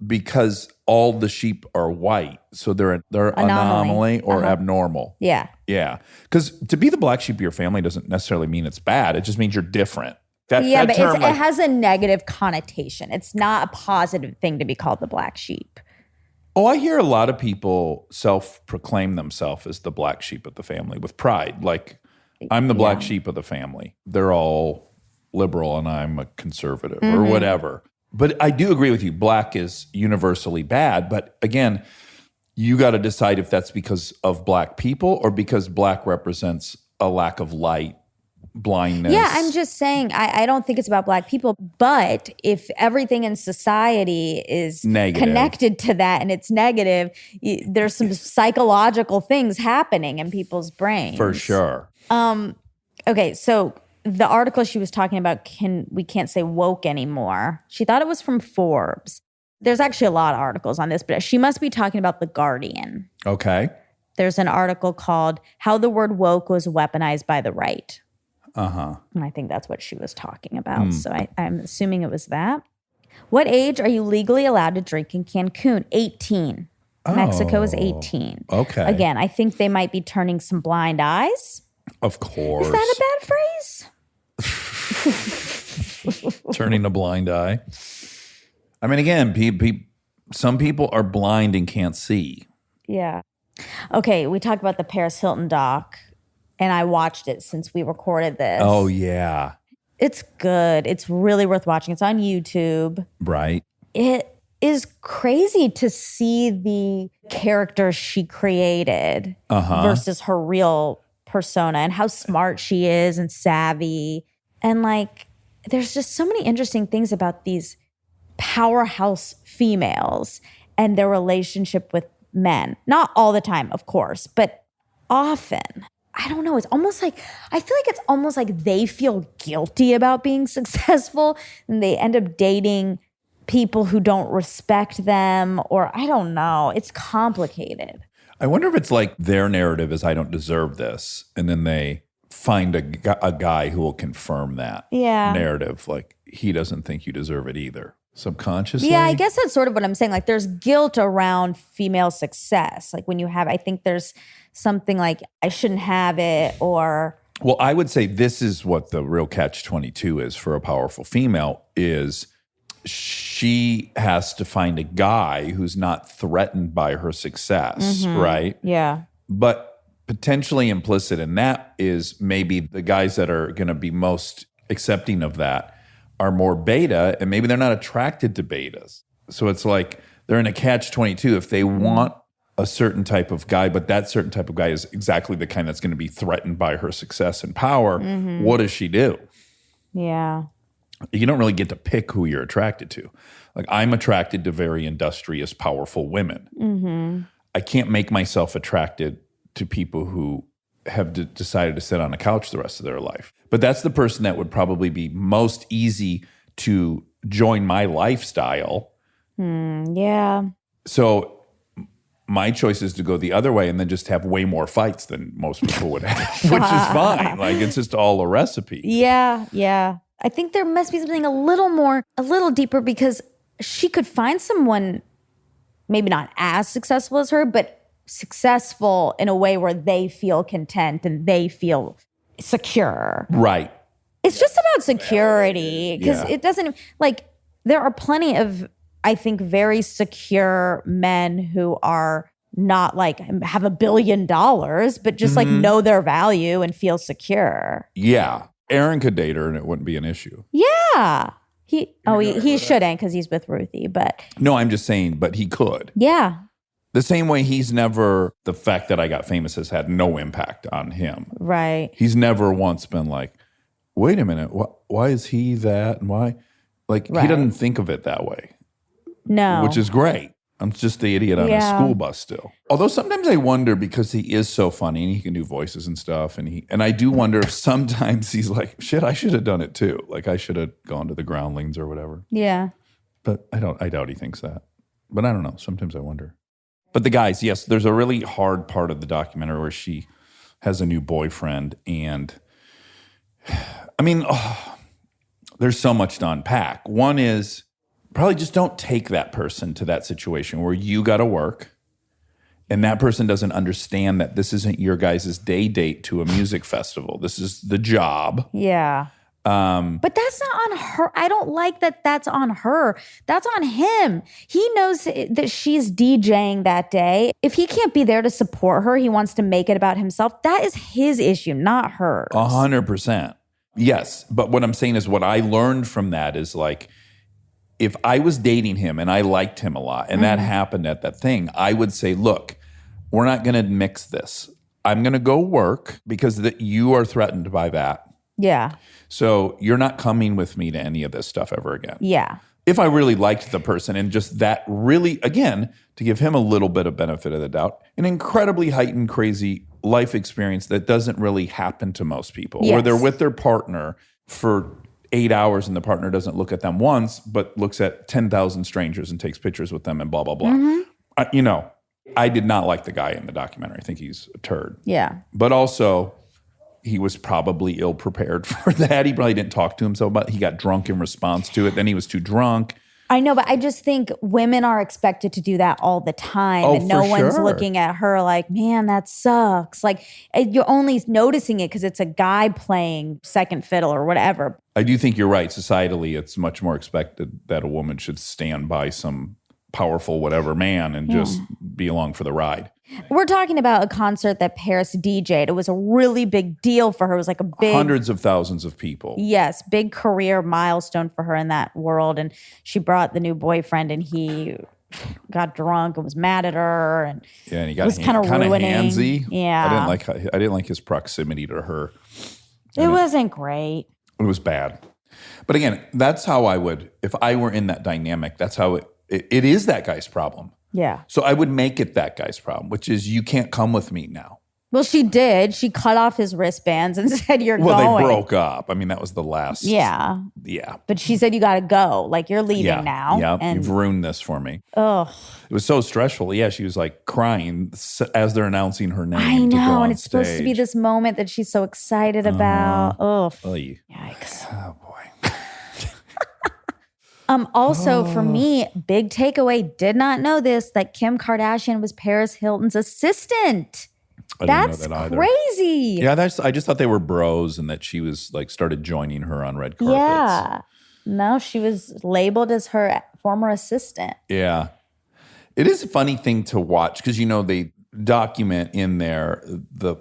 because all the sheep are white, so they're anomaly or abnormal. Yeah. Yeah, because to be the black sheep of your family doesn't necessarily mean it's bad. It just means you're different. But it has a negative connotation. It's not a positive thing to be called the black sheep. Oh, I hear a lot of people self-proclaim themselves as the black sheep of the family with pride. Like, I'm the black sheep of the family. They're all liberal and I'm a conservative or whatever. But I do agree with you. Black is universally bad. But again, you got to decide if that's because of black people or because black represents a lack of light, blindness. Yeah, I'm just saying, I don't think it's about black people. But if everything in society is Negative. connected to that and it's negative, there's some psychological things happening in people's brains. For sure. Okay, so the article she was talking about, we can't say woke anymore. She thought it was from Forbes. There's actually a lot of articles on this, but she must be talking about The Guardian. Okay. There's an article called How the Word Woke Was Weaponized by the Right. Uh-huh. And I think that's what she was talking about. So I'm assuming it was that. What age are you legally allowed to drink in Cancun? 18. Mexico is 18. Okay. Again, I think they might be turning some blind eyes. Of course. Is that a bad phrase? Turning a blind eye. I mean, again, Some people are blind and can't see. Yeah. Okay, we talked about the Paris Hilton doc, and I watched it since we recorded this. Oh, yeah. It's good. It's really worth watching. It's on YouTube. Right. It is crazy to see the character she created versus her real persona and how smart she is and savvy. And like, there's just so many interesting things about these powerhouse females and their relationship with men. Not all the time, of course, but often. I don't know. It's almost like, I feel like it's almost like they feel guilty about being successful and they end up dating people who don't respect them, or I don't know. It's complicated. I wonder if it's like their narrative is I don't deserve this. And then they find a guy who will confirm that narrative. Like he doesn't think you deserve it either. Subconsciously. Yeah, I guess that's sort of what I'm saying. Like there's guilt around female success. Like when you have, I think there's something like I shouldn't have it or. Well, I would say this is what the real catch-22 is for a powerful female is she has to find a guy who's not threatened by her success, right? Yeah. But potentially implicit in that is maybe the guys that are going to be most accepting of that are more beta, and maybe they're not attracted to betas. So it's like they're in a catch-22 if they want a certain type of guy, but that certain type of guy is exactly the kind that's going to be threatened by her success and power. What does she do? Yeah. You don't really get to pick who you're attracted to. Like I'm attracted to very industrious, powerful women. I can't make myself attracted to people who have decided to sit on a couch the rest of their life. But that's the person that would probably be most easy to join my lifestyle. Yeah. So my choice is to go the other way and then just have way more fights than most people would have, which is fine. Like it's just all a recipe. Yeah. Yeah. I think there must be something a little deeper because she could find someone maybe not as successful as her, but successful in a way where they feel content and they feel secure. Right. It's just about security because it doesn't like there are plenty of, I think, very secure men who are not like have $1 billion, but just like know their value and feel secure. Yeah. Aaron could date her and it wouldn't be an issue. Yeah. He shouldn't because he's with Ruthie, but. No, I'm just saying, but he could. Yeah. The same way the fact that I got famous has had no impact on him. Right. He's never once been like, wait a minute, why is he that? And why? Like, he doesn't think of it that way. No. Which is great. I'm just the idiot on a school bus still. Although sometimes I wonder because he is so funny and he can do voices and stuff. And I do wonder if sometimes he's like, shit, I should have done it too. Like I should have gone to the groundlings or whatever. Yeah. But I doubt he thinks that. But I don't know. Sometimes I wonder. But the guys, yes, there's a really hard part of the documentary where she has a new boyfriend. And I mean, there's so much to unpack. One is probably just don't take that person to that situation where you got to work and that person doesn't understand that this isn't your guys' day date to a music festival. This is the job. Yeah. But that's not on her. I don't like that that's on her. That's on him. He knows that she's DJing that day. If he can't be there to support her, he wants to make it about himself. That is his issue, not hers. 100%. Yes. But what I'm saying is what I learned from that is like, if I was dating him and I liked him a lot and that happened at that thing, I would say, look, we're not going to mix this. I'm going to go work because you are threatened by that. Yeah. So you're not coming with me to any of this stuff ever again. Yeah. If I really liked the person and just that really, again, to give him a little bit of benefit of the doubt, an incredibly heightened, crazy life experience that doesn't really happen to most people, where they're with their partner for 8 hours and the partner doesn't look at them once, but looks at 10,000 strangers and takes pictures with them and blah, blah, blah. I did not like the guy in the documentary. I think he's a turd. Yeah. But also, he was probably ill prepared for that. He probably didn't talk to him so much. He got drunk in response to it. Then he was too drunk. I know, but I just think women are expected to do that all the time. And no one's looking at her like, man, that sucks. Like, you're only noticing it because it's a guy playing second fiddle or whatever. I do think you're right. Societally, it's much more expected that a woman should stand by some powerful whatever man and just be along for the ride. We're talking about a concert that Paris DJ'd. It was a really big deal for her. It was like a big... Hundreds of thousands of people. Yes, big career milestone for her in that world. And she brought the new boyfriend and he got drunk and was mad at her. And he got it was kind of ruining. handsy. Yeah. I didn't like his proximity to her. It wasn't great. It was bad. But again, that's how I would, if I were in that dynamic, that's how it is that guy's problem. Yeah. So I would make it that guy's problem, which is you can't come with me now. Well, she did. She cut off his wristbands and said, you're going. Well, they broke up. I mean, that was the last. Yeah. Yeah. But she said, you got to go. Like, you're leaving now. Yeah. And, You've ruined this for me. Oh. It was so stressful. Yeah. She was like crying as they're announcing her name. I to go know. on And it's supposed to be stage. this moment that she's so excited about. Oh. Oy. Yikes. Oh, boy. Also, for me, big takeaway, did not know this, that Kim Kardashian was Paris Hilton's assistant. I That's didn't know that either. crazy. Yeah, I just thought they were bros and that she was like started joining her on red carpets. Yeah. No, she was labeled as her former assistant. Yeah. It is a funny thing to watch because, they document in there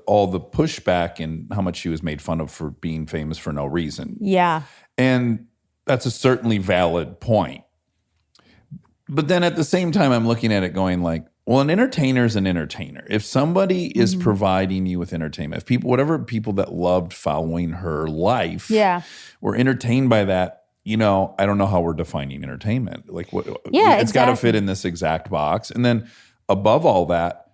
all the pushback and how much she was made fun of for being famous for no reason. Yeah. And that's a certainly valid point. But then at the same time, I'm looking at it going like, well, an entertainer is an entertainer. If somebody is providing you with entertainment, if whatever people that loved following her life were entertained by that, I don't know how we're defining entertainment. Like, what? Yeah, it's got to exactly. fit in this exact box. And then above all that,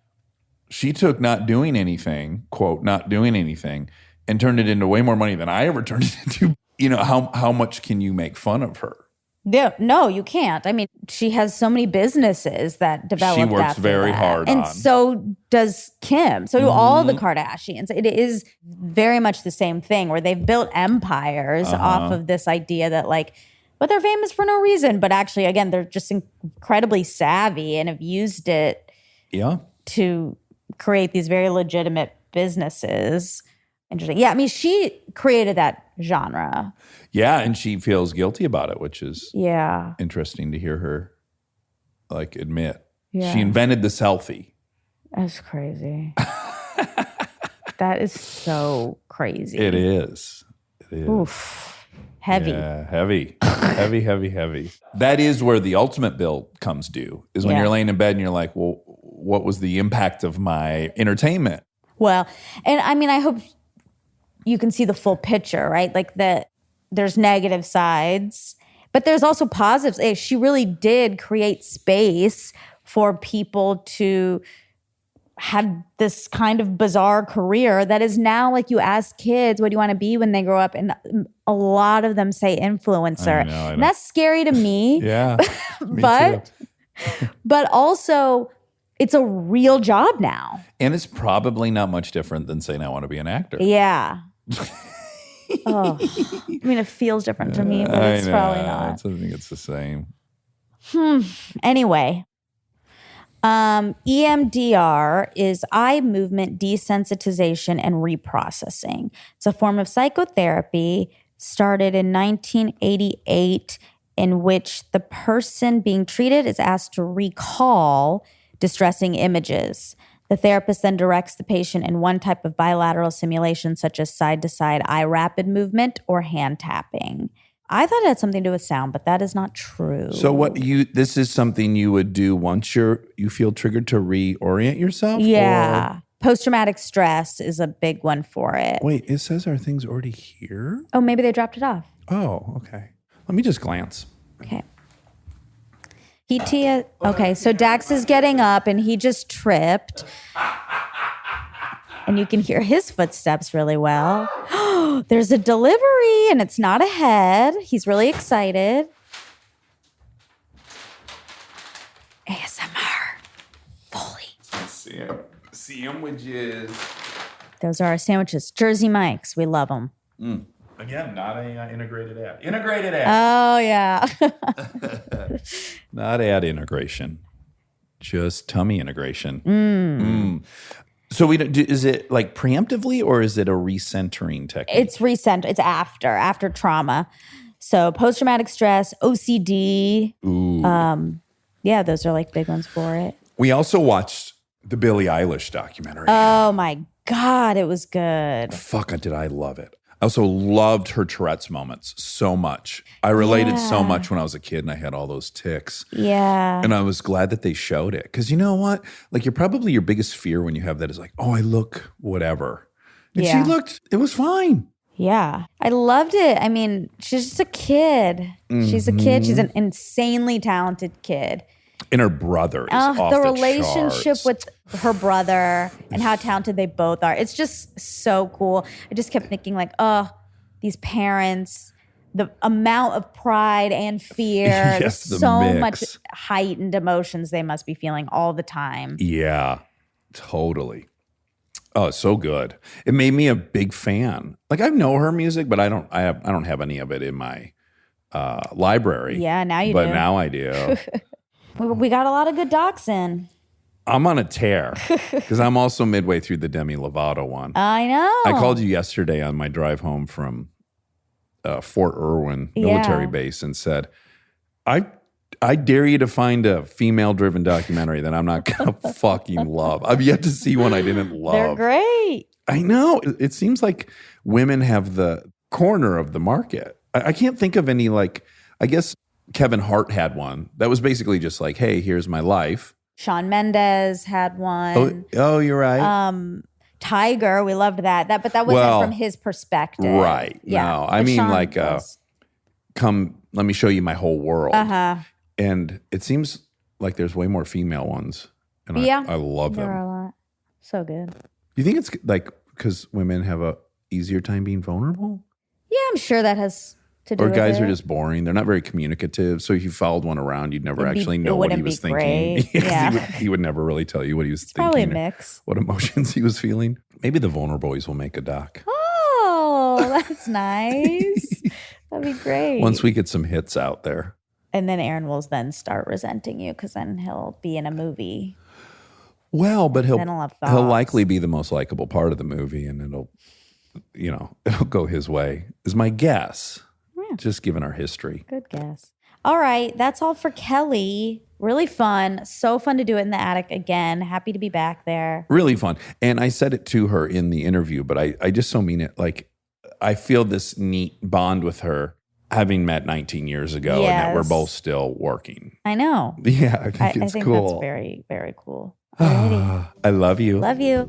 she took not doing anything, quote, not doing anything, and turned it into way more money than I ever turned it into. How much can you make fun of her? Yeah, no, you can't. I mean, she has so many businesses that develop. She works after very that. hard and on. so does Kim. So do all the Kardashians. It is very much the same thing where they've built empires off of this idea that but they're famous for no reason. But actually, again, they're just incredibly savvy and have used it to create these very legitimate businesses. Interesting. Yeah, I mean, she created that genre. Yeah, and she feels guilty about it, which is Yeah. interesting to hear her admit. Yeah. She invented the selfie. That's crazy. That is so crazy. It is. Oof. Heavy. Yeah, heavy. heavy. That is where the ultimate bill comes due, is when you're laying in bed and you're like, well, what was the impact of my entertainment? Well, and I mean, I hope you can see the full picture, right? Like there's negative sides, but there's also positives. She really did create space for people to have this kind of bizarre career that is now like you ask kids, what do you want to be when they grow up? And a lot of them say influencer. I know. And that's scary to me. Yeah. Me but too. but also it's a real job now. And it's probably not much different than saying I want to be an actor. Yeah. Oh, I mean, it feels different to me, but it's probably not. I think it's the same. Anyway, EMDR is eye movement desensitization and reprocessing. It's a form of psychotherapy started in 1988 in which the person being treated is asked to recall distressing images. The therapist then directs the patient in one type of bilateral simulation, such as side-to-side eye rapid movement or hand tapping. I thought it had something to do with sound, but that is not true. So this is something you would do once you feel triggered to reorient yourself? Yeah. Post-traumatic stress is a big one for it. Wait, it says our thing's already here? Oh, maybe they dropped it off. Oh, okay. Let me just glance. Okay. Okay, so Dax is getting up and he just tripped. And you can hear his footsteps really well. There's a delivery and it's not a head. He's really excited. ASMR. Foley. Sandwiches. Those are our sandwiches. Jersey Mike's. We love them. Again, not a integrated ad. Integrated ad. Oh, yeah. Not ad integration, just tummy integration. So is it like preemptively or is it a recentering technique? It's recent. It's after trauma. So post-traumatic stress, OCD, Yeah, those are like big ones for it. We also watched the Billie Eilish documentary. Oh my God, it was good. Fuck, did I love it. I also loved her Tourette's moments so much. I related so much when I was a kid and I had all those tics. Yeah. And I was glad that they showed it. Because you know what? Like, you're probably your biggest fear when you have that is like, oh, I look whatever. And she looked, it was fine. Yeah. I loved it. I mean, she's just a kid. She's a kid. She's an insanely talented kid. And her brother is off the the relationship charts. with her brother and how talented they both are. It's just so cool. I just kept thinking like, oh, these parents, the amount of pride and fear, Yes, the so mix. much heightened emotions they must be feeling all the time. Yeah, totally. Oh, it's so good. It made me a big fan. Like, I know her music, but I don't have any of it in my library. Yeah, now you but do. But now I do. We got a lot of good docs in. I'm on a tear because I'm also midway through the Demi Lovato one. I know. I called you yesterday on my drive home from Fort Irwin military base and said, I dare you to find a female-driven documentary that I'm not going to fucking love. I've yet to see one I didn't love. They're great. I know. It seems like women have the corner of the market. I can't think of any, like, I guess Kevin Hart had one that was basically just like, hey, here's my life. Shawn Mendes had one. Oh, you're right. Tiger, we loved that. But that wasn't from his perspective. Right. Yeah. No, I But mean, Shawn like, was. come, let me show you my whole world. Uh-huh. And it seems like there's way more female ones. And Yeah. I love them. There are a lot. So good. You think it's like because women have a easier time being vulnerable? Yeah, I'm sure that has to do Or with guys it. are just boring. They're not very communicative. So if you followed one around, you'd never It'd be- actually it know what he wouldn't was be thinking. great. Yeah. he would never really tell you what he was thinking. Probably a or mix. What emotions he was feeling. Maybe the Vulnerable Boys will make a doc. Oh, that's nice. That'd be great. Once we get some hits out there. And then Aaron will then start resenting you because then he'll be in a movie. Well, but he'll Then he'll have he'll thoughts. likely be the most likable part of the movie, and it'll go his way. Is my guess. Yeah. Just given our history. Good guess. All right, that's all for Kelly. Really fun. So fun to do it in the attic again. Happy to be back there. Really fun. And I said it to her in the interview, but I just so mean it. Like, I feel this neat bond with her, having met 19 years ago, and that we're Yes. both still working. I know. Yeah, I think I it's think cool. that's very, very cool. Alrighty. I love you. Love you.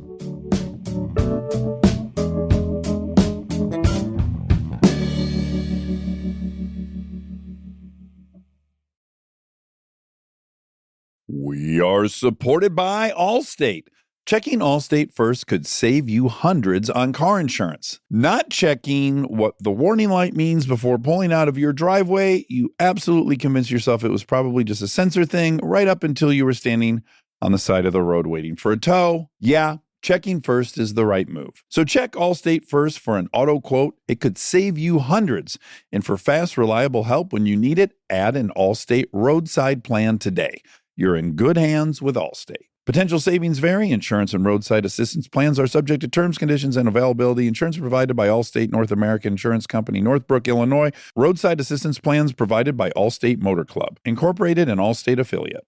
We are supported by Allstate. Checking Allstate first could save you hundreds on car insurance. Not checking what the warning light means before pulling out of your driveway, you absolutely convinced yourself it was probably just a sensor thing right up until you were standing on the side of the road waiting for a tow. Yeah, checking first is the right move. So check Allstate first for an auto quote. It could save you hundreds. And for fast, reliable help when you need it, add an Allstate roadside plan today. You're in good hands with Allstate. Potential savings vary. Insurance and roadside assistance plans are subject to terms, conditions, and availability. Insurance provided by Allstate North American Insurance Company, Northbrook, Illinois. Roadside assistance plans provided by Allstate Motor Club, Incorporated, an Allstate affiliate.